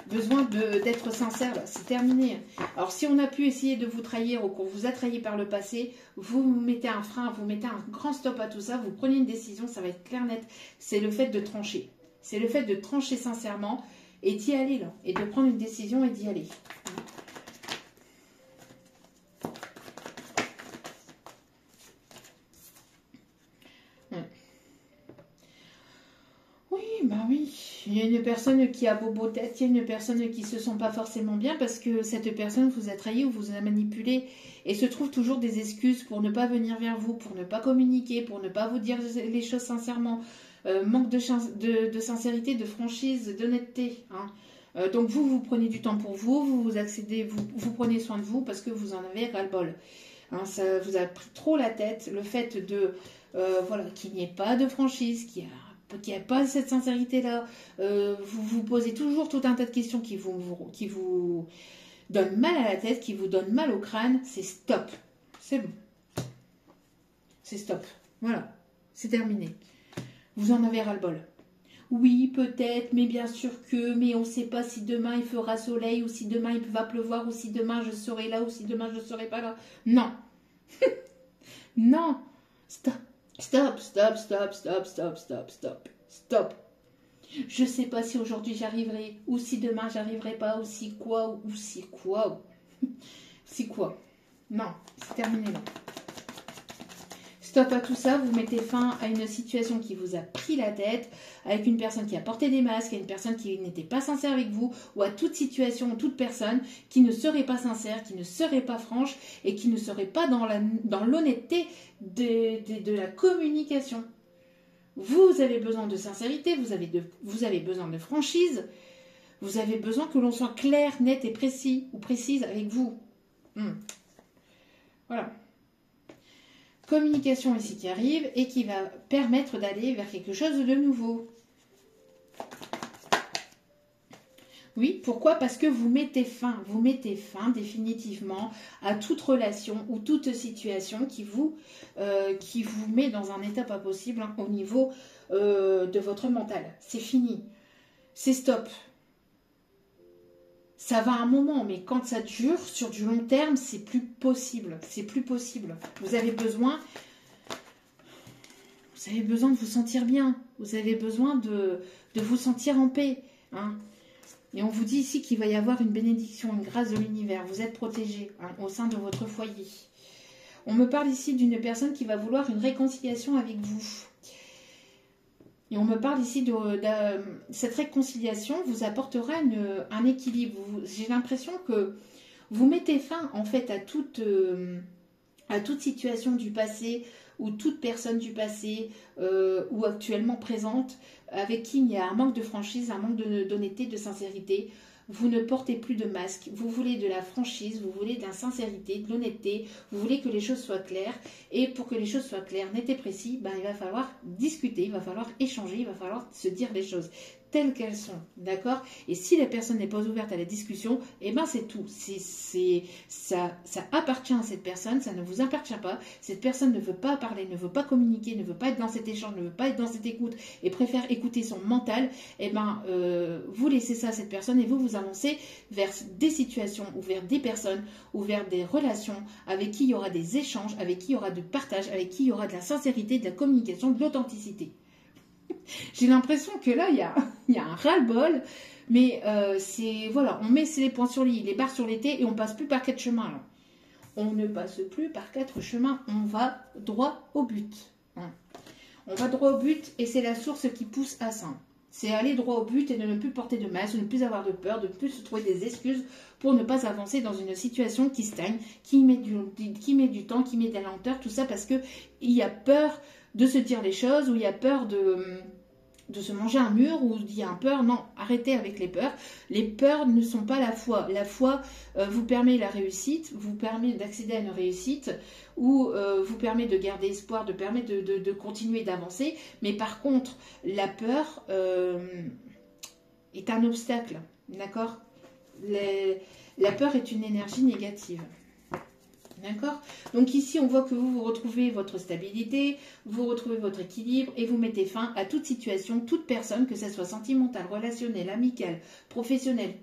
Besoin d'être sincère, là, c'est terminé. Alors si on a pu essayer de vous trahir ou qu'on vous a trahi par le passé, vous mettez un frein, vous mettez un grand stop à tout ça, vous prenez une décision, ça va être clair net. C'est le fait de trancher. C'est le fait de trancher sincèrement et d'y aller là. Et de prendre une décision et d'y aller. Oui, bah oui. Il y a une personne qui a bobo tête, il y a une personne qui se sent pas forcément bien parce que cette personne vous a trahi ou vous a manipulé et se trouve toujours des excuses pour ne pas venir vers vous, pour ne pas communiquer, pour ne pas vous dire les choses sincèrement. Manque de sincérité, de franchise, d'honnêteté. Hein. Donc vous prenez du temps pour vous, vous accédez, vous prenez soin de vous parce que vous en avez ras-le-bol. Hein, ça vous a pris trop la tête, le fait de voilà, qu'il n'y ait pas de franchise, qu'il n'y a qu'il n'y a pas cette sincérité-là, vous vous posez toujours tout un tas de questions qui vous donnent mal à la tête, qui vous donnent mal au crâne, c'est stop. C'est bon. C'est stop. Voilà. C'est terminé. Vous en avez ras-le-bol. Oui, peut-être, mais bien sûr que, mais on ne sait pas si demain il fera soleil, ou si demain il va pleuvoir, ou si demain je serai là, ou si demain je ne serai pas là. Non. Non. Stop. Stop, stop, stop, stop, stop, stop, stop, stop. Je ne sais pas si aujourd'hui j'arriverai, ou si demain j'arriverai pas, ou si quoi, ou si quoi. Si quoi. Non, c'est terminé là. Stop à tout ça, vous mettez fin à une situation qui vous a pris la tête, avec une personne qui a porté des masques, à une personne qui n'était pas sincère avec vous, ou à toute situation, toute personne qui ne serait pas sincère, qui ne serait pas franche, et qui ne serait pas dans l'honnêteté de la communication. Vous avez besoin de sincérité, vous avez besoin de franchise, vous avez besoin que l'on soit clair, net et précis, ou précise avec vous. Voilà. Communication ici qui arrive et qui va permettre d'aller vers quelque chose de nouveau. Oui, pourquoi? Parce que vous mettez fin définitivement à toute relation ou toute situation qui vous met dans un état pas possible au niveau de votre mental. C'est fini, c'est stop. Ça va un moment, mais quand ça dure sur du long terme, c'est plus possible. C'est plus possible. Vous avez besoin de vous sentir bien. Vous avez besoin de vous sentir en paix. Hein. Et on vous dit ici qu'il va y avoir une bénédiction, une grâce de l'univers. Vous êtes protégé au sein de votre foyer. On me parle ici d'une personne qui va vouloir une réconciliation avec vous. Et on me parle ici de cette réconciliation vous apportera un équilibre. J'ai l'impression que vous mettez fin en fait à toute situation du passé ou toute personne du passé ou actuellement présente avec qui il y a un manque de franchise, un manque d'honnêteté, de sincérité. Vous ne portez plus de masque, vous voulez de la franchise, vous voulez de la sincérité, de l'honnêteté, vous voulez que les choses soient claires. Et pour que les choses soient claires, nettes et précises, il va falloir discuter, il va falloir échanger, il va falloir se dire les choses telles qu'elles sont, d'accord? Et si la personne n'est pas ouverte à la discussion, c'est tout. Ça appartient à cette personne, ça ne vous appartient pas. Cette personne ne veut pas parler, ne veut pas communiquer, ne veut pas être dans cet échange, ne veut pas être dans cette écoute et préfère écouter son mental. Vous laissez ça à cette personne et vous avancez vers des situations ou vers des personnes ou vers des relations avec qui il y aura des échanges, avec qui il y aura du partage, avec qui il y aura de la sincérité, de la communication, de l'authenticité. J'ai l'impression que là, il y a un ras-le-bol, mais voilà, on met les points sur les barres sur les T et on passe plus par 4 chemins. Là. On ne passe plus par 4 chemins, on va droit au but. Hein. On va droit au but et c'est la source qui pousse à ça. C'est aller droit au but et de ne plus porter de masque, de ne plus avoir de peur, de ne plus se trouver des excuses pour ne pas avancer dans une situation qui stagne, qui met du temps, qui met de la lenteur, tout ça parce qu'il y a peur de se dire les choses, ou il y a peur de se manger un mur, ou il y a peur. Non, arrêtez avec les peurs. Les peurs ne sont pas la foi. La foi vous permet la réussite, vous permet d'accéder à une réussite, ou vous permet de garder espoir, de continuer d'avancer. Mais par contre, la peur est un obstacle, d'accord? La peur est une énergie négative. D'accord? Donc ici, on voit que vous retrouvez votre stabilité, vous retrouvez votre équilibre et vous mettez fin à toute situation, toute personne, que ce soit sentimentale, relationnelle, amicale, professionnelle,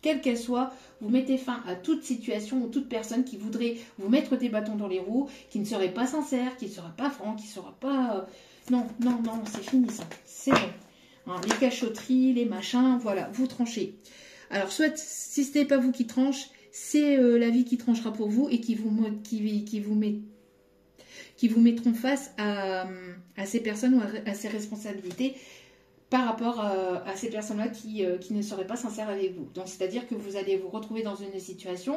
quelle qu'elle soit, vous mettez fin à toute situation ou toute personne qui voudrait vous mettre des bâtons dans les roues, qui ne serait pas sincère, qui ne sera pas franc, qui ne sera pas... Non, c'est fini ça, c'est bon. Hein, les cachotteries, les machins, voilà, vous tranchez. Alors, soit, si ce n'est pas vous qui tranche, c'est la vie qui tranchera pour vous et qui vous mettront face à ces personnes ou à ces responsabilités par rapport à ces personnes-là qui ne seraient pas sincères avec vous. Donc, c'est-à-dire que vous allez vous retrouver dans une situation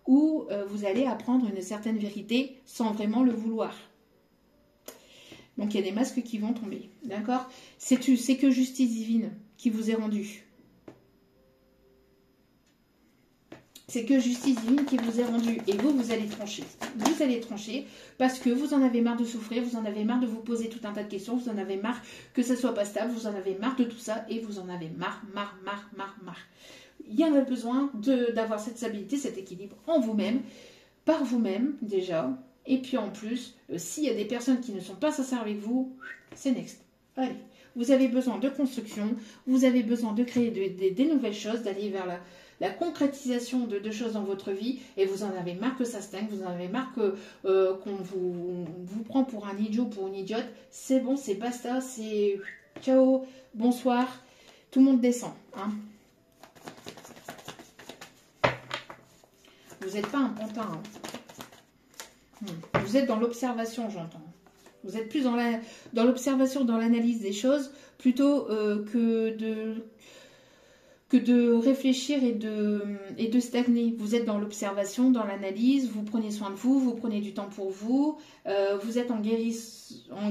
où vous allez apprendre une certaine vérité sans vraiment le vouloir. Donc, il y a des masques qui vont tomber. D'accord? C'est que justice divine qui vous est rendue. c'est que justice divine qui vous est rendue. Et vous, vous allez trancher. Vous allez trancher parce que vous en avez marre de souffrir, vous en avez marre de vous poser tout un tas de questions, vous en avez marre que ça soit pas stable, vous en avez marre de tout ça et vous en avez marre. Il y en a besoin d'avoir cette stabilité, cet équilibre en vous-même, par vous-même déjà. Et puis en plus, s'il y a des personnes qui ne sont pas sincères avec vous, c'est next. Allez, vous avez besoin de construction, vous avez besoin de créer des nouvelles choses, d'aller vers la concrétisation de choses dans votre vie, et vous en avez marre que ça stagne, vous en avez marre qu'on vous prend pour un idiot, pour une idiote. C'est bon, c'est basta, c'est ciao, bonsoir, tout le monde descend. Hein. Vous n'êtes pas un pantin. Hein. Vous êtes dans l'observation, j'entends. Vous êtes plus dans l'observation, dans l'analyse des choses, plutôt que de réfléchir et de stagner. Vous êtes dans l'observation, dans l'analyse, vous prenez soin de vous, vous prenez du temps pour vous, vous êtes en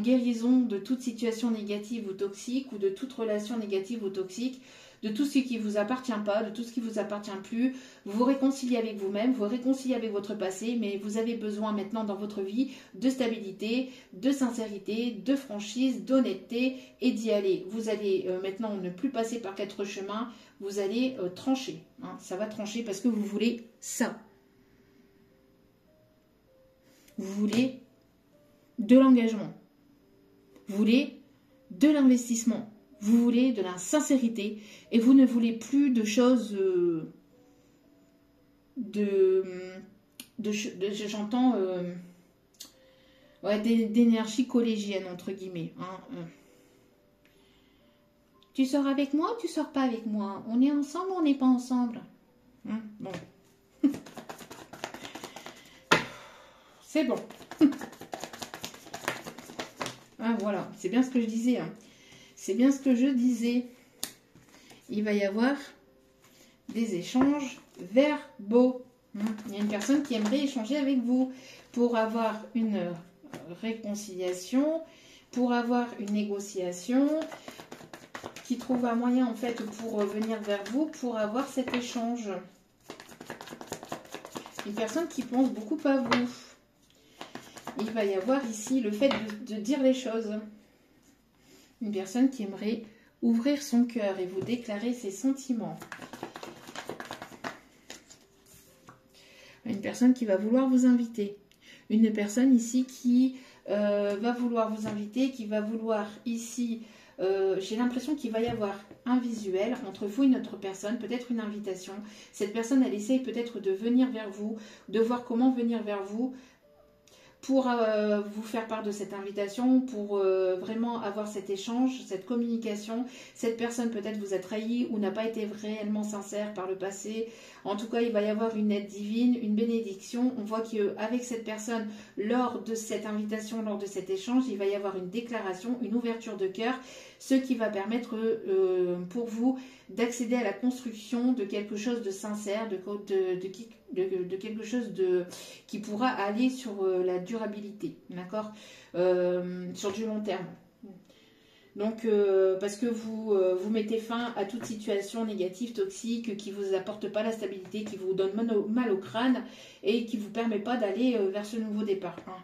guérison de toute situation négative ou toxique, ou de toute relation négative ou toxique, de tout ce qui ne vous appartient pas, de tout ce qui ne vous appartient plus. Vous vous réconciliez avec vous-même, vous vous réconciliez avec votre passé, mais vous avez besoin maintenant dans votre vie de stabilité, de sincérité, de franchise, d'honnêteté et d'y aller. Vous allez maintenant ne plus passer par 4 chemins, vous allez trancher. Hein, ça va trancher parce que vous voulez ça. Vous voulez de l'engagement. Vous voulez de l'investissement. Vous voulez de la sincérité et vous ne voulez plus de choses j'entends ouais, d'énergie collégienne entre guillemets. Hein. Tu sors avec moi ou tu sors pas avec moi? On est ensemble ou on n'est pas ensemble? Hein, bon. C'est bon. Ah voilà, c'est bien ce que je disais. Hein. C'est bien ce que je disais. Il va y avoir des échanges verbaux. Il y a une personne qui aimerait échanger avec vous pour avoir une réconciliation, pour avoir une négociation, qui trouve un moyen en fait pour venir vers vous, pour avoir cet échange. Une personne qui pense beaucoup à vous. Il va y avoir ici le fait de dire les choses. Une personne qui aimerait ouvrir son cœur et vous déclarer ses sentiments. Une personne qui va vouloir vous inviter. Une personne ici qui va vouloir vous inviter, qui va vouloir ici... j'ai l'impression qu'il va y avoir un visuel entre vous et une autre personne, peut-être une invitation. Cette personne, elle essaye peut-être de venir vers vous, de voir comment venir vers vous, pour vous faire part de cette invitation, pour vraiment avoir cet échange, cette communication. Cette personne peut-être vous a trahi ou n'a pas été réellement sincère par le passé. En tout cas, il va y avoir une aide divine, une bénédiction. On voit qu'avec cette personne, lors de cette invitation, lors de cet échange, il va y avoir une déclaration, une ouverture de cœur, ce qui va permettre pour vous d'accéder à la construction de quelque chose de sincère, de quelque chose qui pourra aller sur la durabilité, d'accord, sur du long terme. Donc, parce que vous mettez fin à toute situation négative, toxique, qui ne vous apporte pas la stabilité, qui vous donne mal au crâne et qui ne vous permet pas d'aller vers ce nouveau départ. Hein.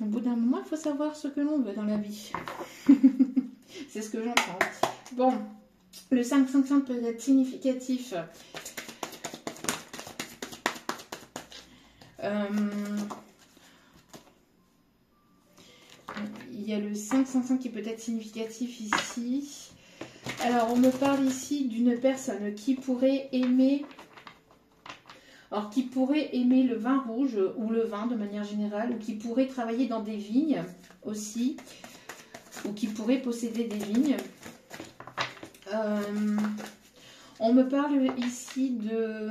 Au bout d'un moment, il faut savoir ce que l'on veut dans la vie. C'est ce que j'entends. Bon, le 5-5-5 peut être significatif. Il y a le 5-5-5 qui peut être significatif ici. Alors, on me parle ici d'une personne qui pourrait aimer... Alors, qui pourrait aimer le vin rouge ou le vin de manière générale, ou qui pourrait travailler dans des vignes aussi, ou qui pourrait posséder des vignes. On me parle ici de...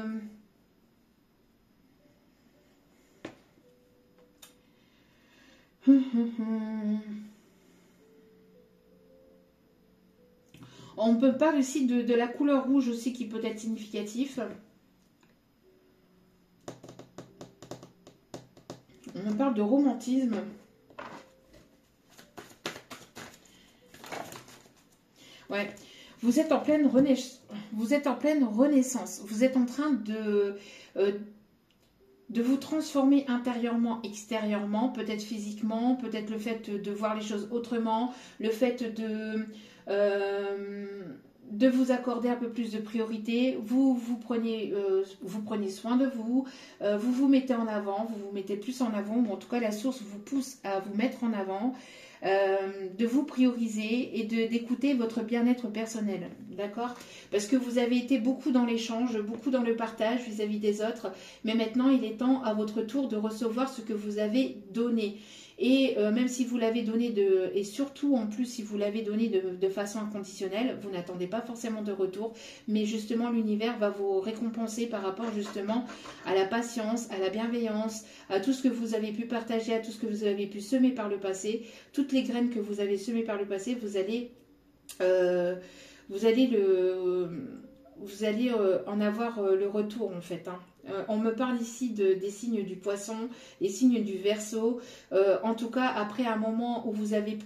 On me parle aussi de la couleur rouge aussi qui peut être significatif. On me parle de romantisme. Ouais, vous êtes en pleine renaissance. vous êtes en pleine renaissance. Vous êtes en train de vous transformer intérieurement, extérieurement, peut-être physiquement, peut-être le fait de voir les choses autrement, le fait de vous accorder un peu plus de priorité, vous prenez soin de vous, vous vous mettez en avant, vous vous mettez plus en avant, ou en tout cas la source vous pousse à vous mettre en avant, de vous prioriser et d'écouter votre bien-être personnel, d'accord? Parce que vous avez été beaucoup dans l'échange, beaucoup dans le partage vis-à-vis des autres, mais maintenant il est temps à votre tour de recevoir ce que vous avez donné. Et même si vous l'avez donné et surtout en plus si vous l'avez donné de façon inconditionnelle, vous n'attendez pas forcément de retour, mais justement l'univers va vous récompenser par rapport justement à la patience, à la bienveillance, à tout ce que vous avez pu partager, à tout ce que vous avez pu semer par le passé, toutes les graines que vous avez semées par le passé, vous allez en avoir le retour en fait, hein. On me parle ici des signes du poisson, les signes du Verseau. En tout cas, après un moment où vous avez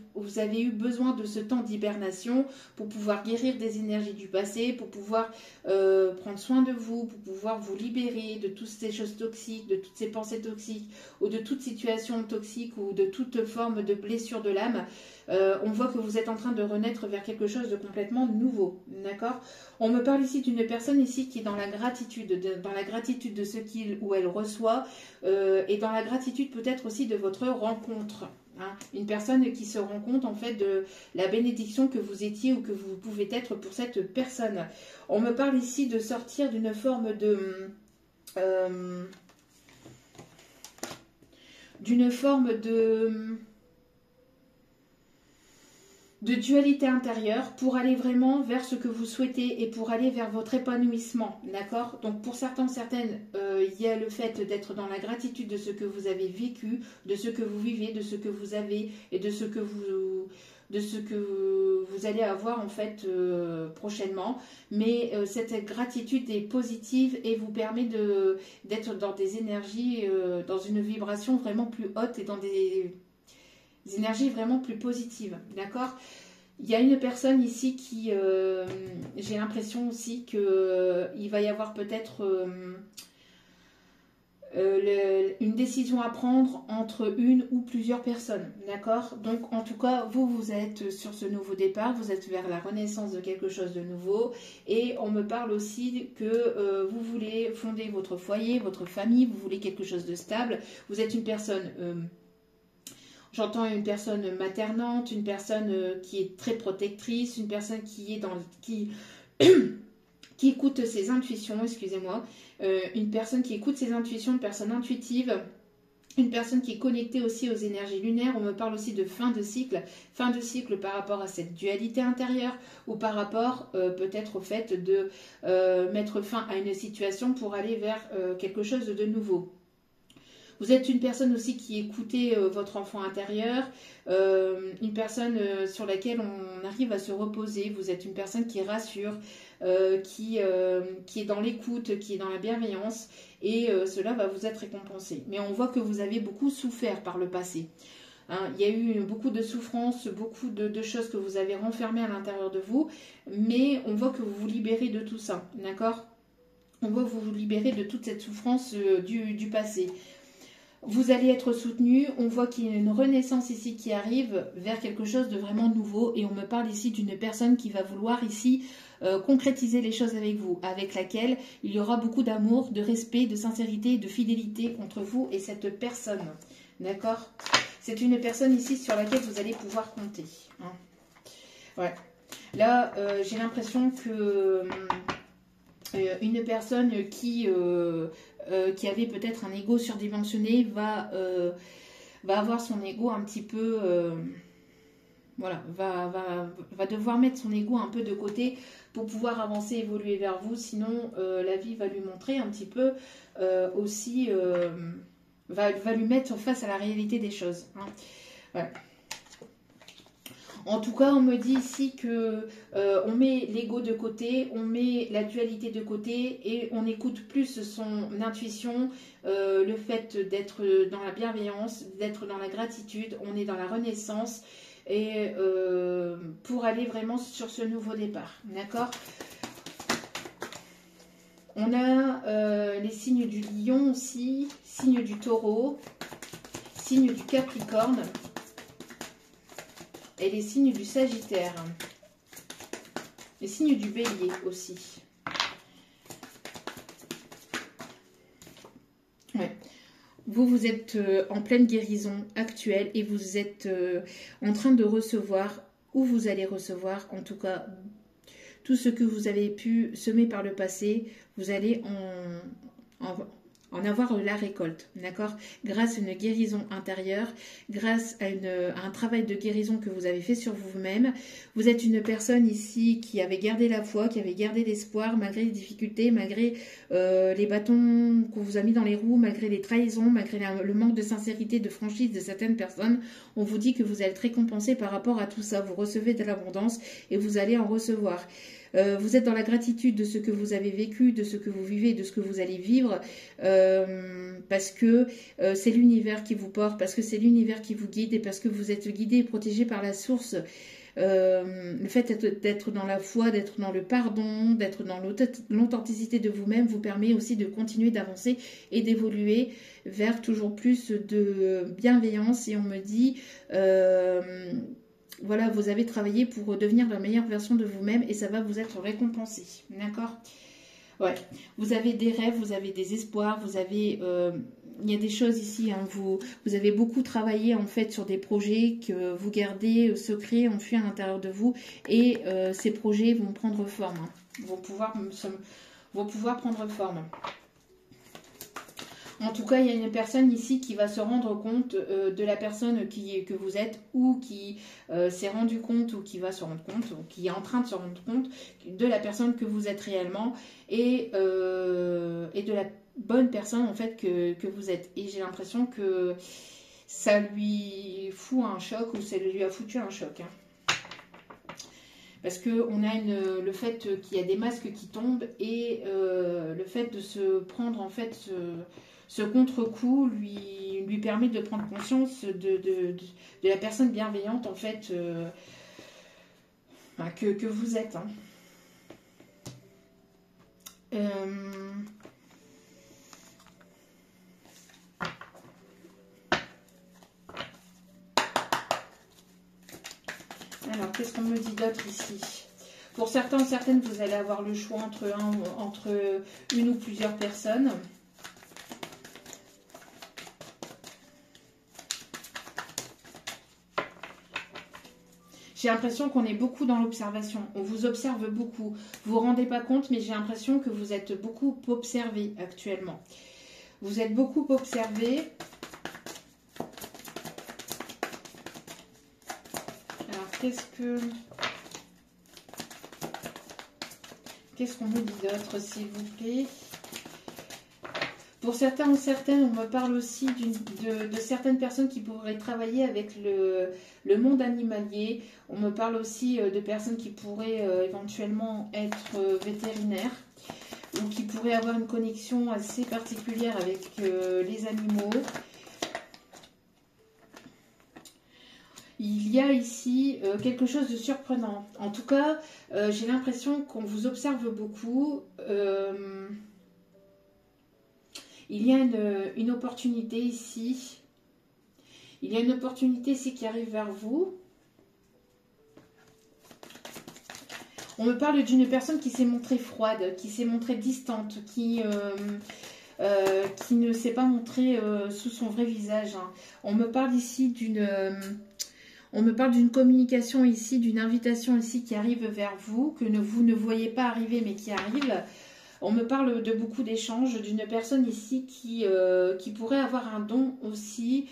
eu besoin de ce temps d'hibernation pour pouvoir guérir des énergies du passé, pour pouvoir prendre soin de vous, pour pouvoir vous libérer de toutes ces choses toxiques, de toutes ces pensées toxiques, ou de toute situation toxique, ou de toute forme de blessure de l'âme. On voit que vous êtes en train de renaître vers quelque chose de complètement nouveau, d'accord? On me parle ici d'une personne ici qui est dans la gratitude, dans la gratitude de ce qu'il ou elle reçoit, et dans la gratitude peut-être aussi de votre rencontre. Hein. Une personne qui se rend compte en fait de la bénédiction que vous étiez ou que vous pouvez être pour cette personne. On me parle ici de sortir d'une forme de dualité intérieure pour aller vraiment vers ce que vous souhaitez et pour aller vers votre épanouissement, d'accord? Donc pour certaines, il y a le fait d'être dans la gratitude de ce que vous avez vécu, de ce que vous vivez, de ce que vous avez et de ce que vous allez avoir en fait prochainement. Mais cette gratitude est positive et vous permet d'être dans des énergies, dans une vibration vraiment plus haute et dans des énergies vraiment plus positives, d'accord? Il y a une personne ici qui, j'ai l'impression aussi qu'il va y avoir peut-être une décision à prendre entre une ou plusieurs personnes, d'accord? Donc en tout cas, vous êtes sur ce nouveau départ, vous êtes vers la renaissance de quelque chose de nouveau, et on me parle aussi que vous voulez fonder votre foyer, votre famille, vous voulez quelque chose de stable, vous êtes une personne... J'entends une personne maternante, une personne qui est très protectrice, une personne qui écoute ses intuitions, excusez-moi, une personne qui écoute ses intuitions, une personne intuitive, une personne qui est connectée aussi aux énergies lunaires. On me parle aussi de fin de cycle par rapport à cette dualité intérieure ou par rapport peut-être au fait de mettre fin à une situation pour aller vers quelque chose de nouveau. Vous êtes une personne aussi qui écoutez votre enfant intérieur, une personne sur laquelle on arrive à se reposer. Vous êtes une personne qui rassure, qui est dans l'écoute, qui est dans la bienveillance, et cela va vous être récompensé. Mais on voit que vous avez beaucoup souffert par le passé. Hein, il y a eu beaucoup de souffrances, beaucoup de choses que vous avez renfermées à l'intérieur de vous, mais on voit que vous vous libérez de tout ça, d'accord? On voit que vous vous libérez de toute cette souffrance du passé. Vous allez être soutenu, on voit qu'il y a une renaissance ici qui arrive vers quelque chose de vraiment nouveau, et on me parle ici d'une personne qui va vouloir ici concrétiser les choses avec vous, avec laquelle il y aura beaucoup d'amour, de respect, de sincérité, de fidélité entre vous et cette personne, d'accord? C'est une personne ici sur laquelle vous allez pouvoir compter. Hein. Ouais. Là, j'ai l'impression que une personne qui avait peut-être un ego surdimensionné va avoir son ego un petit peu... voilà, va devoir mettre son ego un peu de côté pour pouvoir avancer, évoluer vers vous. Sinon, la vie va lui montrer un petit peu aussi... va lui mettre face à la réalité des choses. Hein. Voilà. En tout cas, on me dit ici que on met l'ego de côté, on met la dualité de côté et on écoute plus son intuition, le fait d'être dans la bienveillance, d'être dans la gratitude, on est dans la renaissance et pour aller vraiment sur ce nouveau départ. D'accord ? On a les signes du lion aussi, signe du taureau, signe du capricorne et les signes du sagittaire. Les signes du bélier aussi. Ouais. Vous êtes en pleine guérison actuelle et vous êtes en train de recevoir, ou vous allez recevoir, en tout cas, tout ce que vous avez pu semer par le passé, vous allez en avoir la récolte, d'accord? Grâce à une guérison intérieure, grâce à un travail de guérison que vous avez fait sur vous-même. Vous êtes une personne ici qui avait gardé la foi, qui avait gardé l'espoir, malgré les difficultés, malgré les bâtons qu'on vous a mis dans les roues, malgré les trahisons, malgré le manque de sincérité, de franchise de certaines personnes. On vous dit que vous allez être récompensé par rapport à tout ça. Vous recevez de l'abondance et vous allez en recevoir. Vous êtes dans la gratitude de ce que vous avez vécu, de ce que vous vivez, de ce que vous allez vivre, parce que c'est l'univers qui vous porte, parce que c'est l'univers qui vous guide et parce que vous êtes guidé et protégé par la source. Le fait d'être dans la foi, d'être dans le pardon, d'être dans l'authenticité de vous-même vous permet aussi de continuer d'avancer et d'évoluer vers toujours plus de bienveillance. Et on me dit... voilà, vous avez travaillé pour devenir la meilleure version de vous-même et ça va vous être récompensé. D'accord? Ouais. Vous avez des rêves, vous avez des espoirs, vous avez... il y a des choses ici, hein, vous avez beaucoup travaillé en fait sur des projets que vous gardez secrets, enfuis à l'intérieur de vous et ces projets vont prendre forme, hein, vont pouvoir prendre forme. En tout cas, il y a une personne ici qui va se rendre compte de la personne que vous êtes ou qui s'est rendu compte ou qui va se rendre compte ou qui est en train de se rendre compte de la personne que vous êtes réellement et de la bonne personne en fait que vous êtes. Et j'ai l'impression que ça lui fout un choc ou ça lui a foutu un choc. Hein. Parce qu'on a le fait qu'il y a des masques qui tombent et le fait de se prendre en fait... Ce contre-coup lui permet de prendre conscience de la personne bienveillante en fait que vous êtes. Hein. Alors, qu'est-ce qu'on me dit d'autre ici? Pour certains, certaines, vous allez avoir le choix entre une ou plusieurs personnes. J'ai l'impression qu'on est beaucoup dans l'observation. On vous observe beaucoup. Vous vous rendez pas compte, mais j'ai l'impression que vous êtes beaucoup observé actuellement. Vous êtes beaucoup observé. Alors, qu'est-ce qu'on me dit d'autre, s'il vous plaît? Pour certains ou certaines, on me parle aussi de certaines personnes qui pourraient travailler avec le monde animalier. On me parle aussi de personnes qui pourraient éventuellement être vétérinaires ou qui pourraient avoir une connexion assez particulière avec les animaux. Il y a ici quelque chose de surprenant. En tout cas, j'ai l'impression qu'on vous observe beaucoup. Il y a une opportunité ici. Il y a une opportunité ici qui arrive vers vous. On me parle d'une personne qui s'est montrée froide, qui s'est montrée distante, qui ne s'est pas montrée sous son vrai visage. Hein. On me parle ici d'une communication ici, d'une invitation ici qui arrive vers vous, que vous ne voyez pas arriver mais qui arrive. On me parle de beaucoup d'échanges, d'une personne ici qui pourrait avoir un don aussi,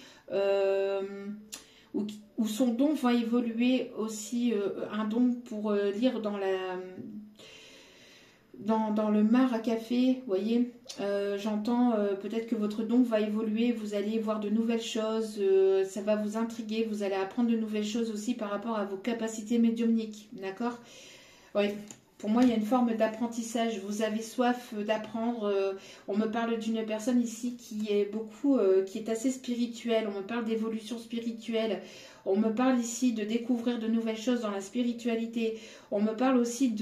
où son don va évoluer aussi, un don pour lire dans le mar à café, vous voyez, j'entends peut-être que votre don va évoluer, vous allez voir de nouvelles choses, ça va vous intriguer, vous allez apprendre de nouvelles choses aussi par rapport à vos capacités médiumniques, d'accord? Oui. Pour moi, il y a une forme d'apprentissage. Vous avez soif d'apprendre. On me parle d'une personne ici qui est assez spirituelle. On me parle d'évolution spirituelle. On me parle ici de découvrir de nouvelles choses dans la spiritualité. On me parle aussi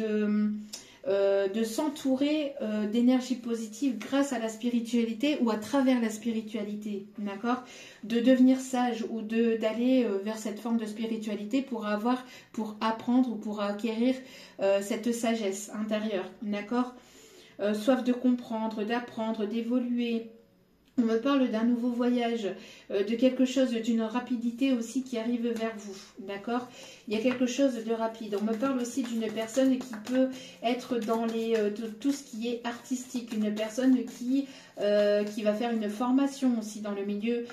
de s'entourer d'énergie positive grâce à la spiritualité ou à travers la spiritualité, d'accord? De devenir sage ou d'aller vers cette forme de spiritualité pour apprendre ou pour acquérir cette sagesse intérieure, d'accord? Soif de comprendre, d'apprendre, d'évoluer. On me parle d'un nouveau voyage, de quelque chose, d'une rapidité aussi qui arrive vers vous, d'accord? Il y a quelque chose de rapide. On me parle aussi d'une personne qui peut être dans tout ce qui est artistique, une personne qui va faire une formation aussi dans le milieu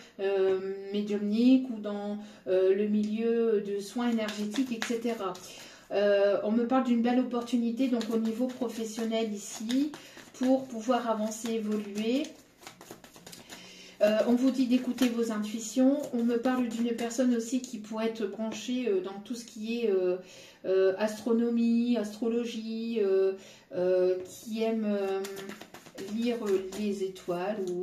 médiumnique ou dans le milieu de soins énergétiques, etc. On me parle d'une belle opportunité, donc au niveau professionnel ici, pour pouvoir avancer, évoluer. On vous dit d'écouter vos intuitions. On me parle d'une personne aussi qui pourrait être branchée dans tout ce qui est astronomie, astrologie, qui aime lire les étoiles ou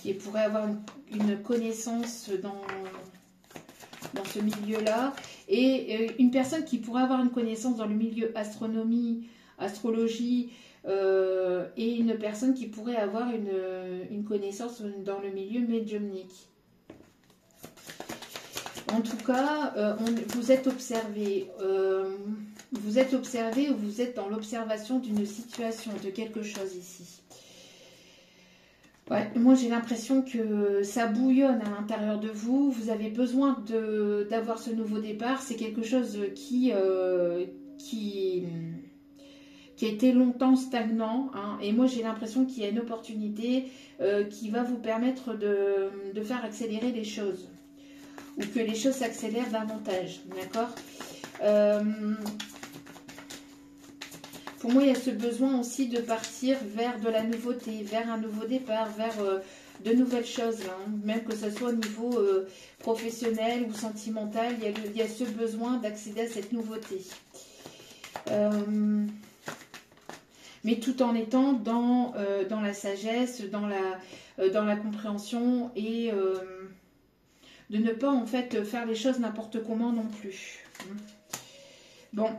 qui pourrait avoir une connaissance dans ce milieu-là. Et une personne qui pourrait avoir une connaissance dans le milieu astronomie, astrologie, et une personne qui pourrait avoir une connaissance dans le milieu médiumnique. En tout cas, vous êtes observé. Vous êtes observé ou vous êtes dans l'observation d'une situation, de quelque chose ici. Ouais, moi j'ai l'impression que ça bouillonne à l'intérieur de vous. Vous avez besoin d'avoir ce nouveau départ. C'est quelque chose qui a été longtemps stagnant, hein, et moi j'ai l'impression qu'il y a une opportunité qui va vous permettre de faire accélérer les choses, ou que les choses s'accélèrent davantage, d'accord? Pour moi il y a ce besoin aussi de partir vers de la nouveauté, vers un nouveau départ, vers de nouvelles choses, hein, même que ce soit au niveau professionnel ou sentimental, il y a ce besoin d'accéder à cette nouveauté. Mais tout en étant dans la sagesse, dans la compréhension et de ne pas en fait faire les choses n'importe comment non plus. Bon,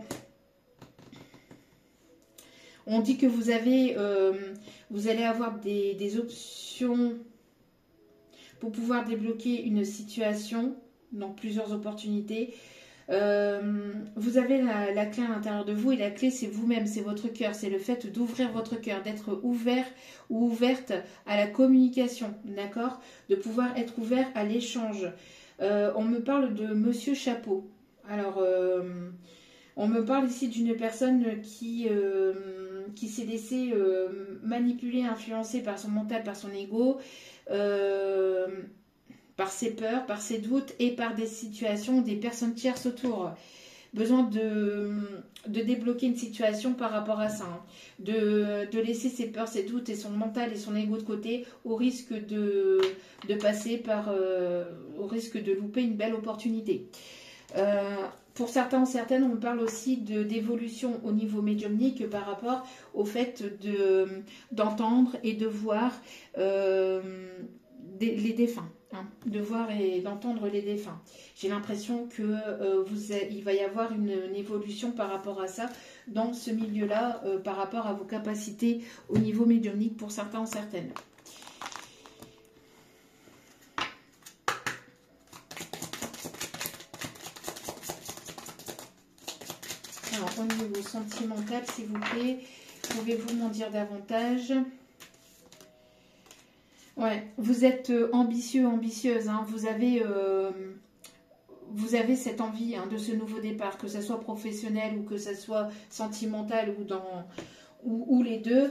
on dit que vous allez avoir des options pour pouvoir débloquer une situation, donc plusieurs opportunités. Vous avez la clé à l'intérieur de vous, et la clé c'est vous-même, c'est votre cœur, c'est le fait d'ouvrir votre cœur, d'être ouvert ou ouverte à la communication, d'accord, de pouvoir être ouvert à l'échange. On me parle de Monsieur Chapeau. Alors on me parle ici d'une personne qui s'est laissée manipuler, influencer par son mental, par son ego, par ses peurs, par ses doutes et par des situations, des personnes tierces autour. Besoin de débloquer une situation par rapport à ça. Hein. De laisser ses peurs, ses doutes et son mental et son ego de côté au risque de passer au risque de louper une belle opportunité. Pour certains ou certaines, on parle aussi d'évolution au niveau médiumnique par rapport au fait d'entendre et de voir les défunts. Hein, de voir et d'entendre les défunts. J'ai l'impression que il va y avoir une évolution par rapport à ça dans ce milieu-là, par rapport à vos capacités au niveau médiumnique pour certains ou certaines. Alors, au niveau sentimental, s'il vous plaît, pouvez-vous m'en dire davantage ? Ouais, vous êtes ambitieux, ambitieuse, hein, vous avez cette envie, hein, de ce nouveau départ, que ce soit professionnel ou que ce soit sentimental ou les deux,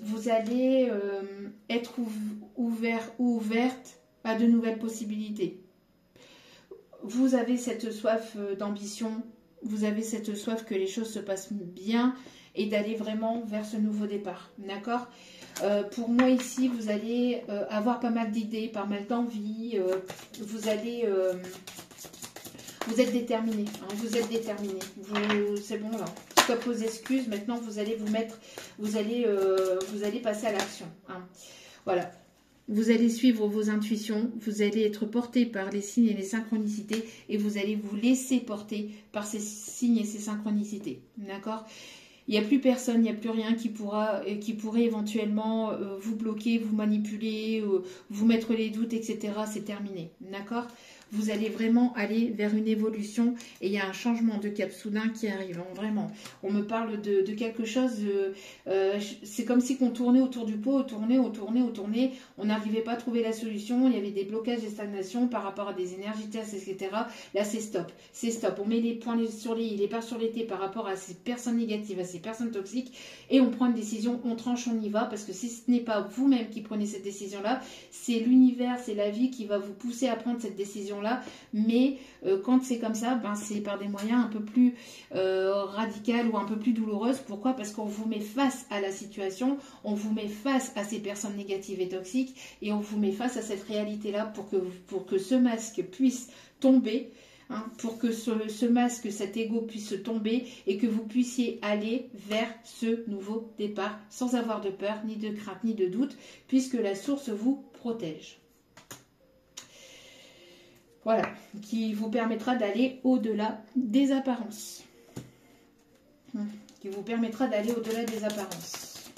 vous allez être ouvert ou ouverte à de nouvelles possibilités. Vous avez cette soif d'ambition, vous avez cette soif que les choses se passent bien et d'aller vraiment vers ce nouveau départ, d'accord ? Pour moi ici, vous allez avoir pas mal d'idées, pas mal d'envie. Vous êtes déterminé. Hein, vous êtes déterminé. C'est bon là. Stop aux excuses. Maintenant, vous allez vous allez passer à l'action. Hein. Voilà. Vous allez suivre vos intuitions, vous allez être porté par les signes et les synchronicités et vous allez vous laisser porter par ces signes et ces synchronicités. D'accord ? Il n'y a plus personne, il n'y a plus rien qui pourrait éventuellement vous bloquer, vous manipuler, vous mettre les doutes, etc. C'est terminé. D'accord ? Vous allez vraiment aller vers une évolution et il y a un changement de cap soudain qui arrive. Hein, vraiment, on me parle de quelque chose, c'est comme si on tournait autour du pot, on tournait. On n'arrivait pas à trouver la solution, il y avait des blocages, des stagnations par rapport à des énergies terrestres, etc. Là, c'est stop. C'est stop. On met les points sur les i, les barres sur les t par rapport à ces personnes négatives, à ces personnes toxiques et on prend une décision, on tranche, on y va parce que si ce n'est pas vous-même qui prenez cette décision-là, c'est l'univers, c'est la vie qui va vous pousser à prendre cette décision-là. Mais quand c'est comme ça, ben, c'est par des moyens un peu plus radicaux ou un peu plus douloureuses. Pourquoi ? Parce qu'on vous met face à la situation, on vous met face à ces personnes négatives et toxiques et on vous met face à cette réalité-là pour que ce masque puisse tomber. Hein, pour que ce masque, cet ego puisse tomber et que vous puissiez aller vers ce nouveau départ sans avoir de peur, ni de crainte, ni de doute, puisque la source vous protège. Voilà, qui vous permettra d'aller au-delà des apparences. Qui vous permettra d'aller au-delà des apparences.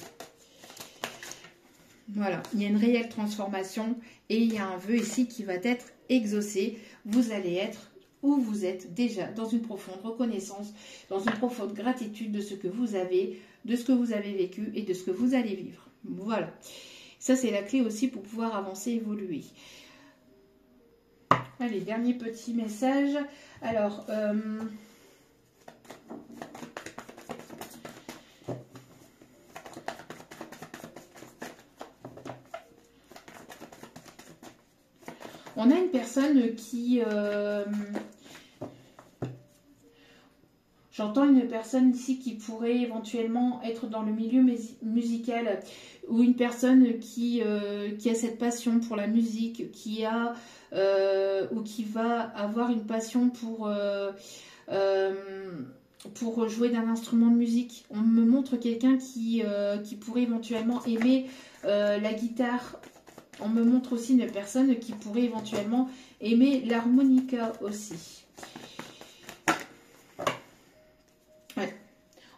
Voilà, il y a une réelle transformation et il y a un vœu ici qui va être exaucé. Vous allez être où vous êtes déjà dans une profonde reconnaissance, dans une profonde gratitude de ce que vous avez, de ce que vous avez vécu et de ce que vous allez vivre. Voilà, ça c'est la clé aussi pour pouvoir avancer, évoluer. Allez, dernier petit message. Alors, on a une personne qui... J'entends une personne ici qui pourrait éventuellement être dans le milieu musical ou une personne qui a cette passion pour la musique, ou qui va avoir une passion pour jouer d'un instrument de musique. On me montre quelqu'un qui pourrait éventuellement aimer la guitare. On me montre aussi une personne qui pourrait éventuellement aimer l'harmonica aussi. Ouais.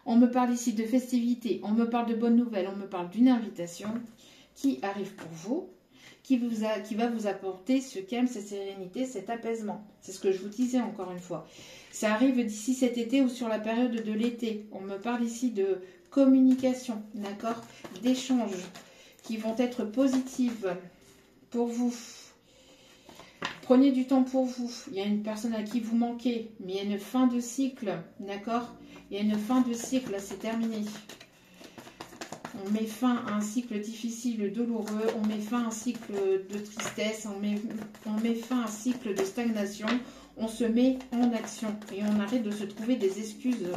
On me parle ici de festivités, on me parle de bonnes nouvelles, on me parle d'une invitation qui arrive pour vous, qui va vous apporter ce calme, cette sérénité, cet apaisement. C'est ce que je vous disais encore une fois. Ça arrive d'ici cet été ou sur la période de l'été. On me parle ici de communication, d'accord, d'échanges qui vont être positives pour vous. Prenez du temps pour vous. Il y a une personne à qui vous manquez, mais il y a une fin de cycle, d'accord? Il y a une fin de cycle, là c'est terminé. On met fin à un cycle difficile, douloureux, on met fin à un cycle de tristesse, on met fin à un cycle de stagnation, on se met en action et on arrête de se trouver des excuses.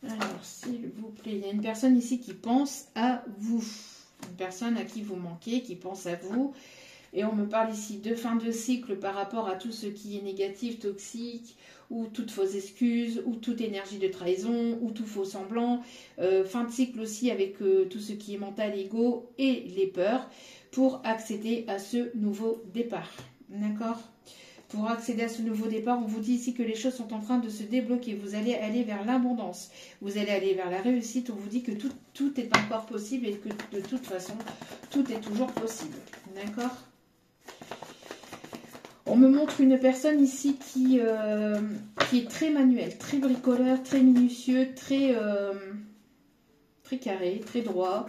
Alors, s'il vous plaît, il y a une personne ici qui pense à vous. Une personne à qui vous manquez, qui pense à vous. Et on me parle ici de fin de cycle par rapport à tout ce qui est négatif, toxique, ou toutes fausses excuses, ou toute énergie de trahison, ou tout faux semblant. Fin de cycle aussi avec tout ce qui est mental, ego et les peurs pour accéder à ce nouveau départ. D'accord ? Pour accéder à ce nouveau départ, on vous dit ici que les choses sont en train de se débloquer. Vous allez aller vers l'abondance. Vous allez aller vers la réussite. On vous dit que tout est encore possible et que de toute façon, tout est toujours possible. D'accord ? On me montre une personne ici qui est très manuelle, très bricoleur, très minutieux, très carré, très droit,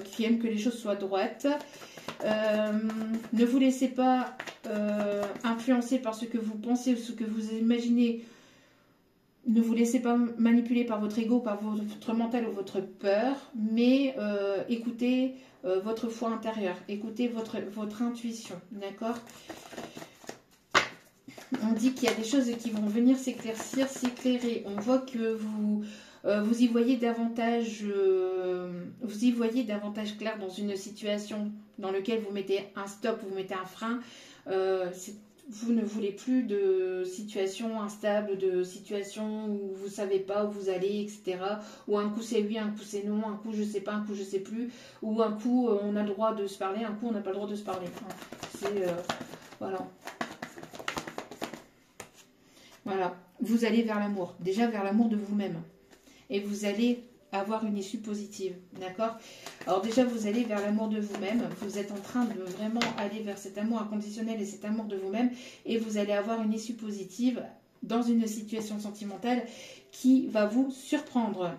qui aime que les choses soient droites. Ne vous laissez pas influencer par ce que vous pensez ou ce que vous imaginez. Ne vous laissez pas manipuler par votre ego, par votre mental ou votre peur, mais écoutez votre foi intérieure, écoutez votre intuition, d'accord ? On dit qu'il y a des choses qui vont venir s'éclaircir, s'éclairer. On voit que vous y voyez davantage clair dans une situation dans laquelle vous mettez un stop, vous mettez un frein. vous ne voulez plus de situation instable, de situation où vous ne savez pas où vous allez, etc. Où un coup c'est oui, un coup c'est non, un coup je sais pas, un coup je sais plus, ou un coup on a le droit de se parler, un coup on n'a pas le droit de se parler. C'est voilà. Voilà. Vous allez vers l'amour, déjà vers l'amour de vous-même. Et vous allez avoir une issue positive, d'accord? Alors déjà, vous allez vers l'amour de vous-même, vous êtes en train de vraiment aller vers cet amour inconditionnel et cet amour de vous-même, et vous allez avoir une issue positive dans une situation sentimentale qui va vous surprendre.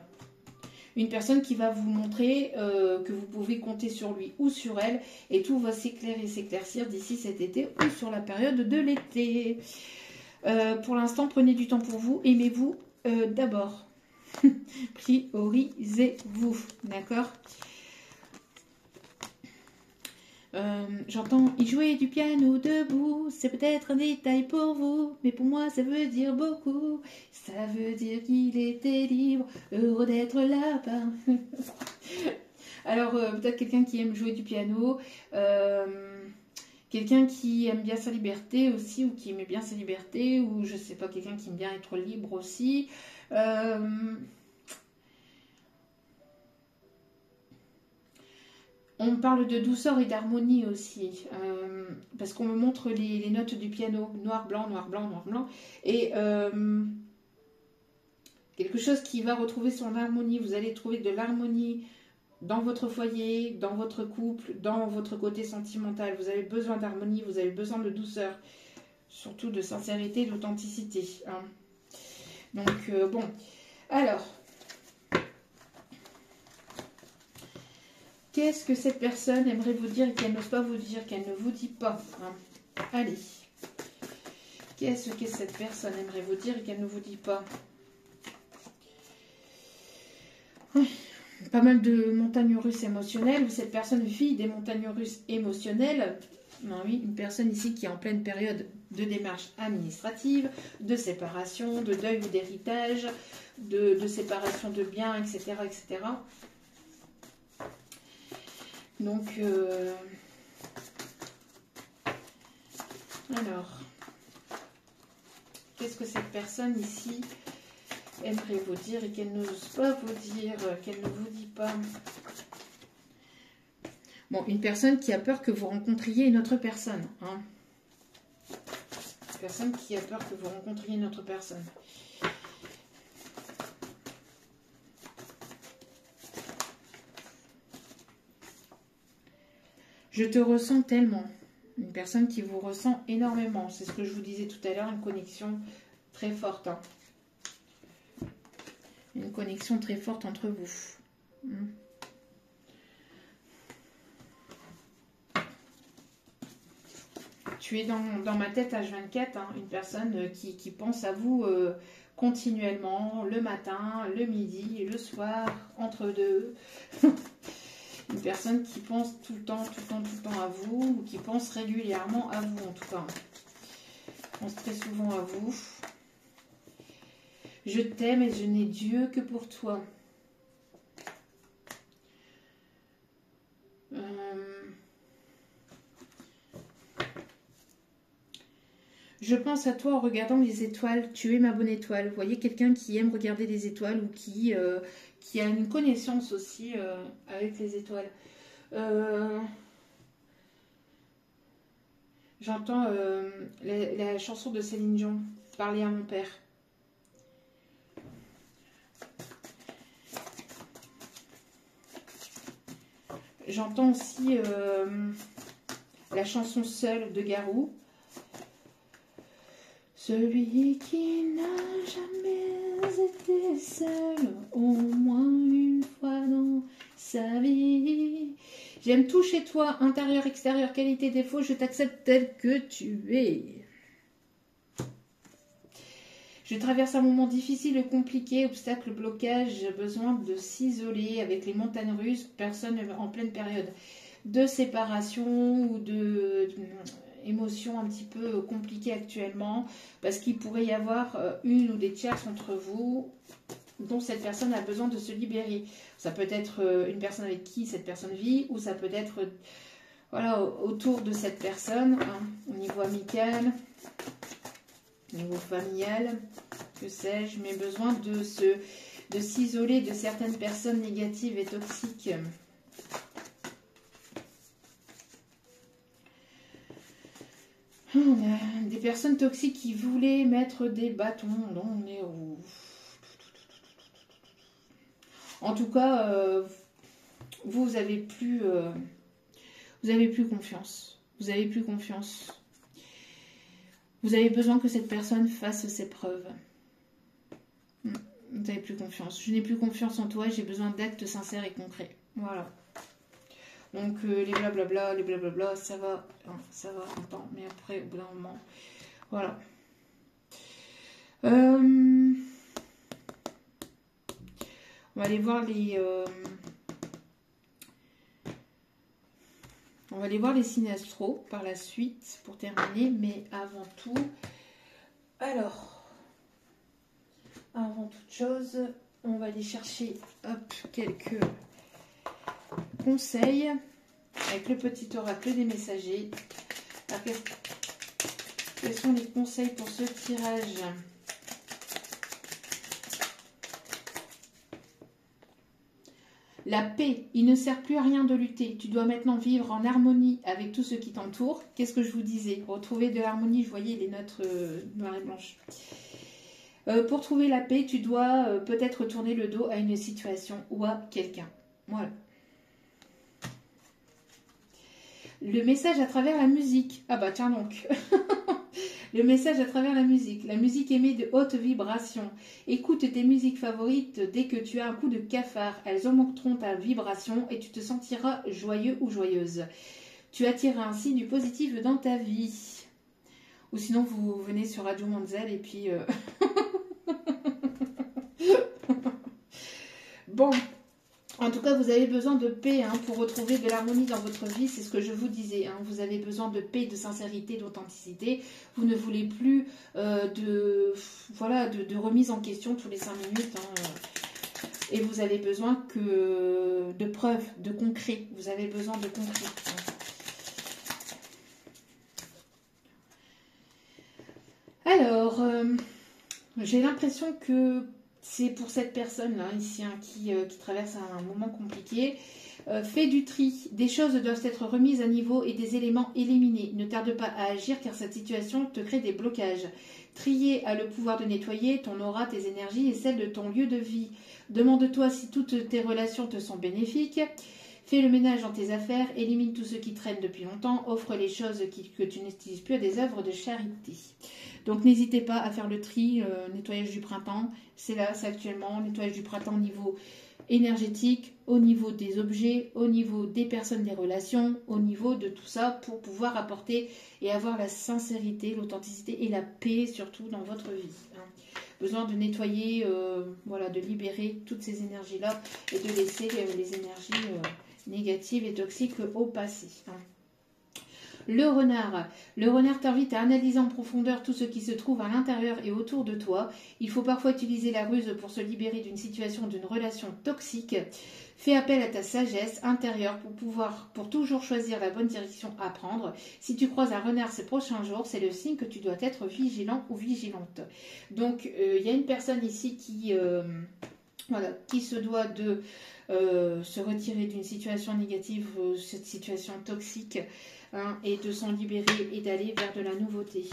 Une personne qui va vous montrer que vous pouvez compter sur lui ou sur elle, et tout va s'éclairer, s'éclaircir d'ici cet été ou sur la période de l'été. Pour l'instant, prenez du temps pour vous, aimez-vous d'abord. Priorisez-vous, d'accord? J'entends y jouer du piano debout, c'est peut-être un détail pour vous, mais pour moi ça veut dire beaucoup. Ça veut dire qu'il était libre, heureux d'être là-bas. Alors peut-être quelqu'un qui aime jouer du piano, quelqu'un qui aime bien sa liberté aussi, ou qui aimait bien sa liberté, ou je sais pas, quelqu'un qui aime bien être libre aussi. On parle de douceur et d'harmonie aussi, parce qu'on me montre les notes du piano, noir, blanc, noir, blanc, noir, blanc, et quelque chose qui va retrouver son harmonie. Vous allez trouver de l'harmonie dans votre foyer, dans votre couple, dans votre côté sentimental. Vous avez besoin d'harmonie, vous avez besoin de douceur, surtout de sincérité, d'authenticité. Hein. Donc, bon, alors... Qu'est-ce que cette personne aimerait vous dire et qu'elle n'ose pas vous dire, qu'elle ne vous dit pas, hein? Allez. Qu'est-ce que cette personne aimerait vous dire et qu'elle ne vous dit pas? Pas mal de montagnes russes émotionnelles. Cette personne vit des montagnes russes émotionnelles. Non, oui, une personne ici qui est en pleine période de démarche administrative, de séparation, de deuil ou d'héritage, de séparation de biens, etc., etc. Donc, alors, qu'est-ce que cette personne ici aimerait vous dire et qu'elle n'ose pas vous dire, qu'elle ne vous dit pas? Bon, une personne qui a peur que vous rencontriez une autre personne. Hein. Une personne qui a peur que vous rencontriez une autre personne. Je te ressens tellement. Une personne qui vous ressent énormément. C'est ce que je vous disais tout à l'heure, une connexion très forte. Hein. Une connexion très forte entre vous. Tu es dans ma tête H24, hein, une personne qui pense à vous continuellement, le matin, le midi, le soir, entre deux. Une personne qui pense tout le temps à vous, ou qui pense régulièrement à vous en tout cas. Pense très souvent à vous. Je t'aime et je n'ai Dieu que pour toi. Je pense à toi en regardant les étoiles. Tu es ma bonne étoile. Vous voyez, quelqu'un qui aime regarder les étoiles ou qui a une connaissance aussi avec les étoiles. J'entends la chanson de Céline Dion, Parler à mon père. J'entends aussi la chanson Seul de Garou. Celui qui n'a jamais été seul, au moins une fois dans sa vie. J'aime tout chez toi, intérieur, extérieur, qualité, défaut, je t'accepte tel que tu es. Je traverse un moment difficile, compliqué, obstacle, blocage, j'ai besoin de s'isoler avec les montagnes russes, personne en pleine période de séparation ou de émotions un petit peu compliquées actuellement, parce qu'il pourrait y avoir une ou des tierces entre vous dont cette personne a besoin de se libérer. Ça peut être une personne avec qui cette personne vit, ou ça peut être voilà, autour de cette personne, hein, au niveau amical. Niveau familial, que sais-je, mais besoin de s'isoler de certaines personnes négatives et toxiques. Des personnes toxiques qui voulaient mettre des bâtons dans les roues. En tout cas, vous avez plus confiance. Vous avez plus confiance. Vous avez besoin que cette personne fasse ses preuves. Vous n'avez plus confiance. Je n'ai plus confiance en toi, j'ai besoin d'actes sincères et concrets. Voilà. Donc les blablabla, ça va un temps, mais après, au bout d'un moment, voilà. On va aller voir on va aller voir les signes astro par la suite pour terminer, mais avant tout, alors, avant toute chose, on va aller chercher quelques conseils avec le petit oracle des messagers. Alors, quels sont les conseils pour ce tirage? La paix, il ne sert plus à rien de lutter. Tu dois maintenant vivre en harmonie avec tout ce qui t'entoure. Qu'est-ce que je vous disais? Retrouver de l'harmonie, je voyais les notes noires et blanches. Pour trouver la paix, tu dois peut-être tourner le dos à une situation ou à quelqu'un. Voilà. Le message à travers la musique. Ah bah tiens donc. Le message à travers la musique. La musique émet de hautes vibrations. Écoute tes musiques favorites dès que tu as un coup de cafard. Elles augmenteront ta vibration et tu te sentiras joyeux ou joyeuse. Tu attireras ainsi du positif dans ta vie. Ou sinon, vous venez sur Radio Monzel et puis... Bon... En tout cas, vous avez besoin de paix pour retrouver de l'harmonie dans votre vie. C'est ce que je vous disais. Vous avez besoin de paix, de sincérité, d'authenticité. Vous ne voulez plus de remise en question tous les 5 minutes. Et vous avez besoin de preuves, de concret. Vous avez besoin de concret. Alors, j'ai l'impression que... c'est pour cette personne-là, ici, qui traverse un moment compliqué. Fais du tri. Des choses doivent être remises à niveau et des éléments éliminés. Ne tarde pas à agir car cette situation te crée des blocages. Trier a le pouvoir de nettoyer ton aura, tes énergies et celles de ton lieu de vie. Demande-toi si toutes tes relations te sont bénéfiques. Fais le ménage dans tes affaires. Élimine tout ce qui traîne depuis longtemps. Offre les choses que tu n'utilises plus à des œuvres de charité. Donc n'hésitez pas à faire le tri, nettoyage du printemps, c'est là, c'est actuellement, nettoyage du printemps au niveau énergétique, au niveau des objets, au niveau des personnes, des relations, au niveau de tout ça pour pouvoir apporter et avoir la sincérité, l'authenticité et la paix surtout dans votre vie. Besoin de nettoyer, de libérer toutes ces énergies-là et de laisser les énergies négatives et toxiques au passé. Le renard. Le renard t'invite à analyser en profondeur tout ce qui se trouve à l'intérieur et autour de toi. Il faut parfois utiliser la ruse pour se libérer d'une situation, d'une relation toxique. Fais appel à ta sagesse intérieure pour toujours choisir la bonne direction à prendre. Si tu croises un renard ces prochains jours, c'est le signe que tu dois être vigilant ou vigilante. Donc, il y a une personne ici qui se doit de se retirer d'une situation négative, cette situation toxique, et de s'en libérer et d'aller vers de la nouveauté.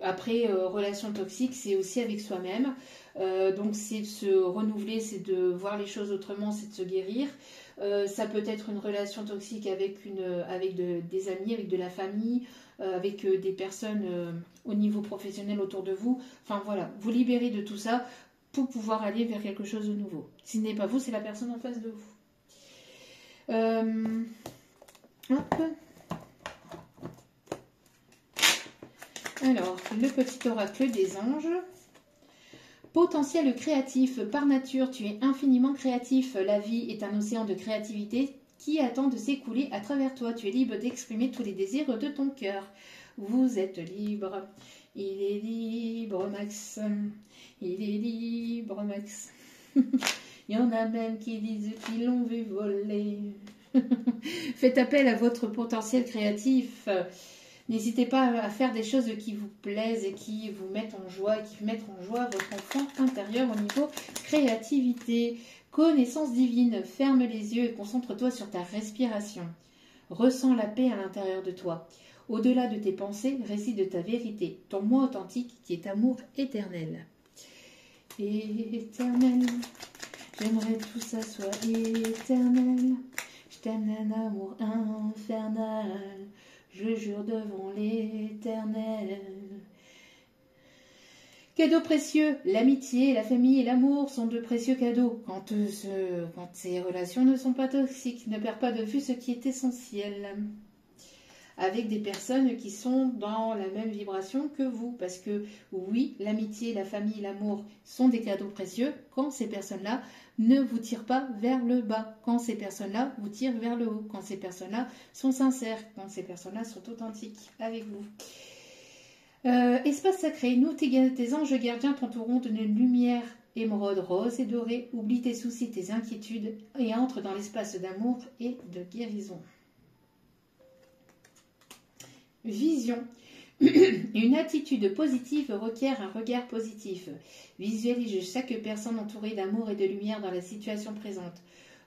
Après, relation toxique, c'est aussi avec soi-même. Donc, c'est de se renouveler, c'est de voir les choses autrement, c'est de se guérir. Ça peut être une relation toxique avec des amis, avec de la famille, avec des personnes au niveau professionnel autour de vous. Enfin, voilà, vous libérez de tout ça pour pouvoir aller vers quelque chose de nouveau. Si ce n'est pas vous, c'est la personne en face de vous. Hop. Alors, le petit oracle des anges. Potentiel créatif. Par nature, tu es infiniment créatif. La vie est un océan de créativité qui attend de s'écouler à travers toi. Tu es libre d'exprimer tous les désirs de ton cœur. Vous êtes libre. Il est libre, Max. Il est libre, Max. Il y en a même qui disent qu'ils l'ont vu voler. Faites appel à votre potentiel créatif. N'hésitez pas à faire des choses qui vous plaisent et qui vous mettent en joie, et qui mettent en joie votre enfant intérieur au niveau créativité. Connaissance divine, ferme les yeux et concentre-toi sur ta respiration. Ressens la paix à l'intérieur de toi. Au-delà de tes pensées, réside ta vérité, ton moi authentique qui est amour éternel. Éternel, j'aimerais tout ça soit éternel. Je t'aime d'un amour infernal. Je jure devant l'Éternel. Cadeaux précieux, l'amitié, la famille et l'amour sont de précieux cadeaux. Quand ces relations ne sont pas toxiques, ne perds pas de vue ce qui est essentiel. Avec des personnes qui sont dans la même vibration que vous. Parce que oui, l'amitié, la famille, l'amour sont des cadeaux précieux quand ces personnes-là ne vous tirent pas vers le bas. Quand ces personnes-là vous tirent vers le haut. Quand ces personnes-là sont sincères. Quand ces personnes-là sont authentiques avec vous. Espace sacré, nous, tes anges gardiens t'entoureront d'une lumière émeraude, rose et dorée. Oublie tes soucis, tes inquiétudes et entre dans l'espace d'amour et de guérison. Vision. Une attitude positive requiert un regard positif. Visualise chaque personne entourée d'amour et de lumière dans la situation présente.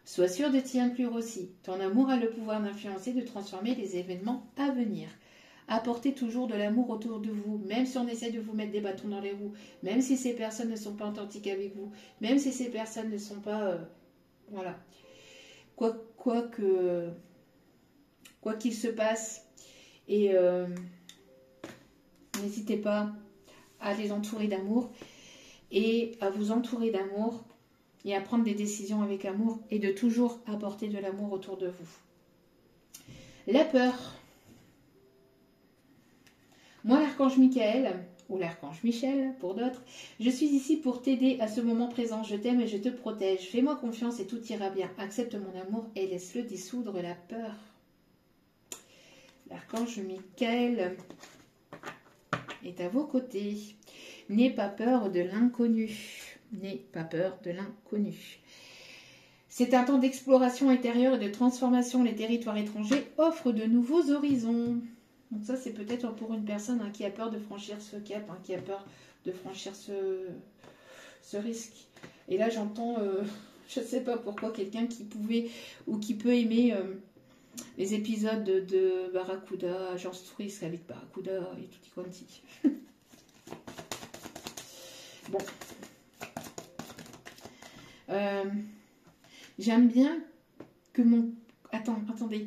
Sois sûr de t'y inclure aussi. Ton amour a le pouvoir d'influencer, de transformer les événements à venir. Apportez toujours de l'amour autour de vous, même si on essaie de vous mettre des bâtons dans les roues, même si ces personnes ne sont pas authentiques avec vous, même si ces personnes ne sont pas... voilà. Quoi qu'il se passe, et n'hésitez pas à les entourer d'amour et à vous entourer d'amour et à prendre des décisions avec amour et de toujours apporter de l'amour autour de vous. La peur. Moi, l'archange Michael, ou l'archange Michel pour d'autres, je suis ici pour t'aider à ce moment présent. Je t'aime et je te protège. Fais-moi confiance et tout ira bien. Accepte mon amour et laisse-le dissoudre la peur. L'archange Michael est à vos côtés. N'aie pas peur de l'inconnu. N'aie pas peur de l'inconnu. C'est un temps d'exploration intérieure et de transformation. Les territoires étrangers offrent de nouveaux horizons. Donc ça, c'est peut-être pour une personne qui a peur de franchir ce cap, qui a peur de franchir ce risque. Et là, j'entends, je ne sais pas pourquoi, quelqu'un qui pouvait ou qui peut aimer les épisodes de Barracuda, Agence Touriste avec Barracuda et tutti quanti. Bon. J'aime bien que mon... Attendez.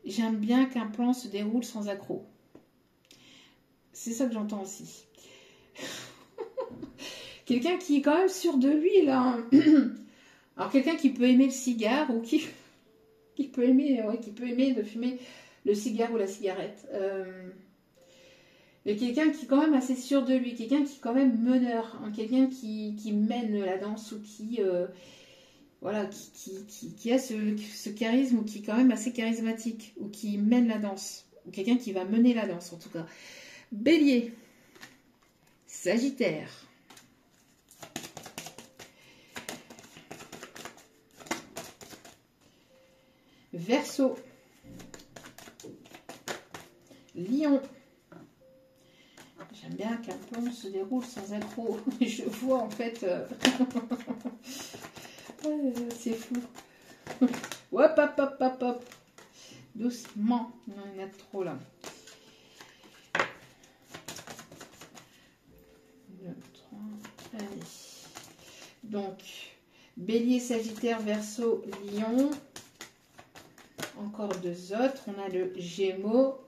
J'aime bien qu'un plan se déroule sans accroc. C'est ça que j'entends aussi. Quelqu'un qui est quand même sûr de lui, là. Alors, quelqu'un qui peut aimer le cigare ou qui peut aimer de fumer le cigare ou la cigarette. Mais quelqu'un qui est quand même assez sûr de lui. Quelqu'un qui est quand même meneur. Quelqu'un qui mène la danse ou qui... voilà, qui a ce charisme ou qui est quand même assez charismatique ou qui mène la danse ou quelqu'un qui va mener la danse en tout cas. Bélier, Sagittaire, Verseau, Lion. J'aime bien qu'un plan se déroule sans accroc. Je vois en fait... c'est fou. Hop, hop, hop, hop, hop. Doucement. Non, il y en a trop là. 2, 3. Allez. Donc, Bélier, Sagittaire, Verseau, Lion. Encore deux autres. On a le Gémeaux.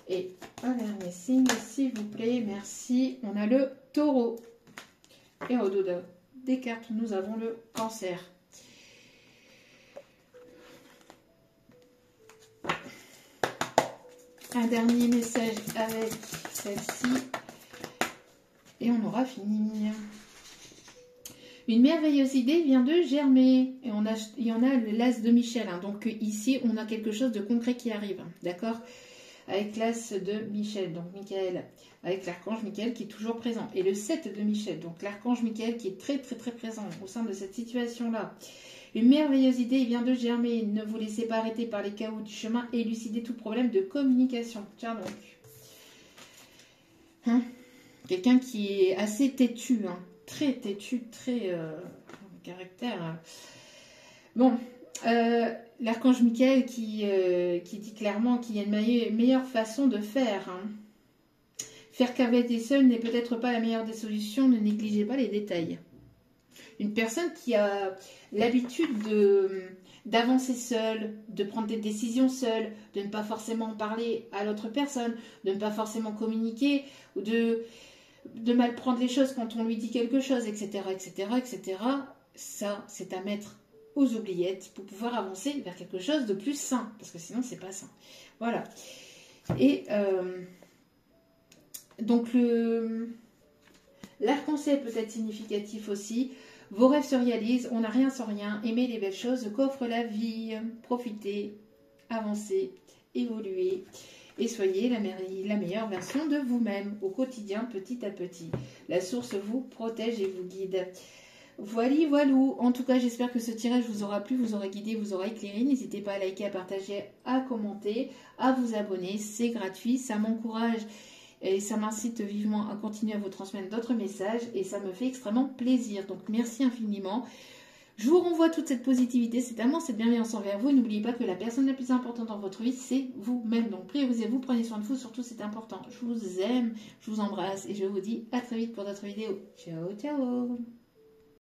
Et un dernier signe, s'il vous plaît. Merci. On a le Taureau. Et au dos des cartes, nous avons le Cancer. Un dernier message avec celle-ci. Et on aura fini. Une merveilleuse idée vient de germer. Et il y en a l'as de Michel. Donc ici, on a quelque chose de concret qui arrive. D'accord ? Avec l'as de Michel, donc Michael, avec l'archange Michael qui est toujours présent. Et le 7 de Michel, donc l'archange Michael qui est très très très présent au sein de cette situation-là. Une merveilleuse idée vient de germer. Ne vous laissez pas arrêter par les chaos du chemin et élucidez tout problème de communication. Tiens donc. Hein? Quelqu'un qui est assez têtu, hein. Très têtu, très caractère. Bon, l'archange Michael qui dit clairement qu'il y a une meilleure façon de faire. Hein. Faire cavaler seul n'est peut-être pas la meilleure des solutions, ne négligez pas les détails. Une personne qui a l'habitude d'avancer seule, de prendre des décisions seule, de ne pas forcément en parler à l'autre personne, de ne pas forcément communiquer, ou de mal prendre les choses quand on lui dit quelque chose, etc., etc., etc. Ça, c'est à mettre aux oubliettes pour pouvoir avancer vers quelque chose de plus sain, parce que sinon, c'est pas sain. Voilà. Et donc, l'arc-en-ciel peut être significatif aussi. Vos rêves se réalisent, on n'a rien sans rien. Aimez les belles choses qu'offre la vie. Profitez, avancez, évoluez. Et soyez la meilleure version de vous-même au quotidien, petit à petit. La source vous protège et vous guide. Voilà, voilou. En tout cas, j'espère que ce tirage vous aura plu, vous aura guidé, vous aura éclairé. N'hésitez pas à liker, à partager, à commenter, à vous abonner. C'est gratuit, ça m'encourage et ça m'incite vivement à continuer à vous transmettre d'autres messages et ça me fait extrêmement plaisir. Donc, merci infiniment. Je vous renvoie toute cette positivité, cet amour, cette bienveillance envers vous. N'oubliez pas que la personne la plus importante dans votre vie, c'est vous-même. Donc, priorisez-vous, prenez soin de vous. Surtout, c'est important. Je vous aime, je vous embrasse et je vous dis à très vite pour d'autres vidéos. Ciao, ciao!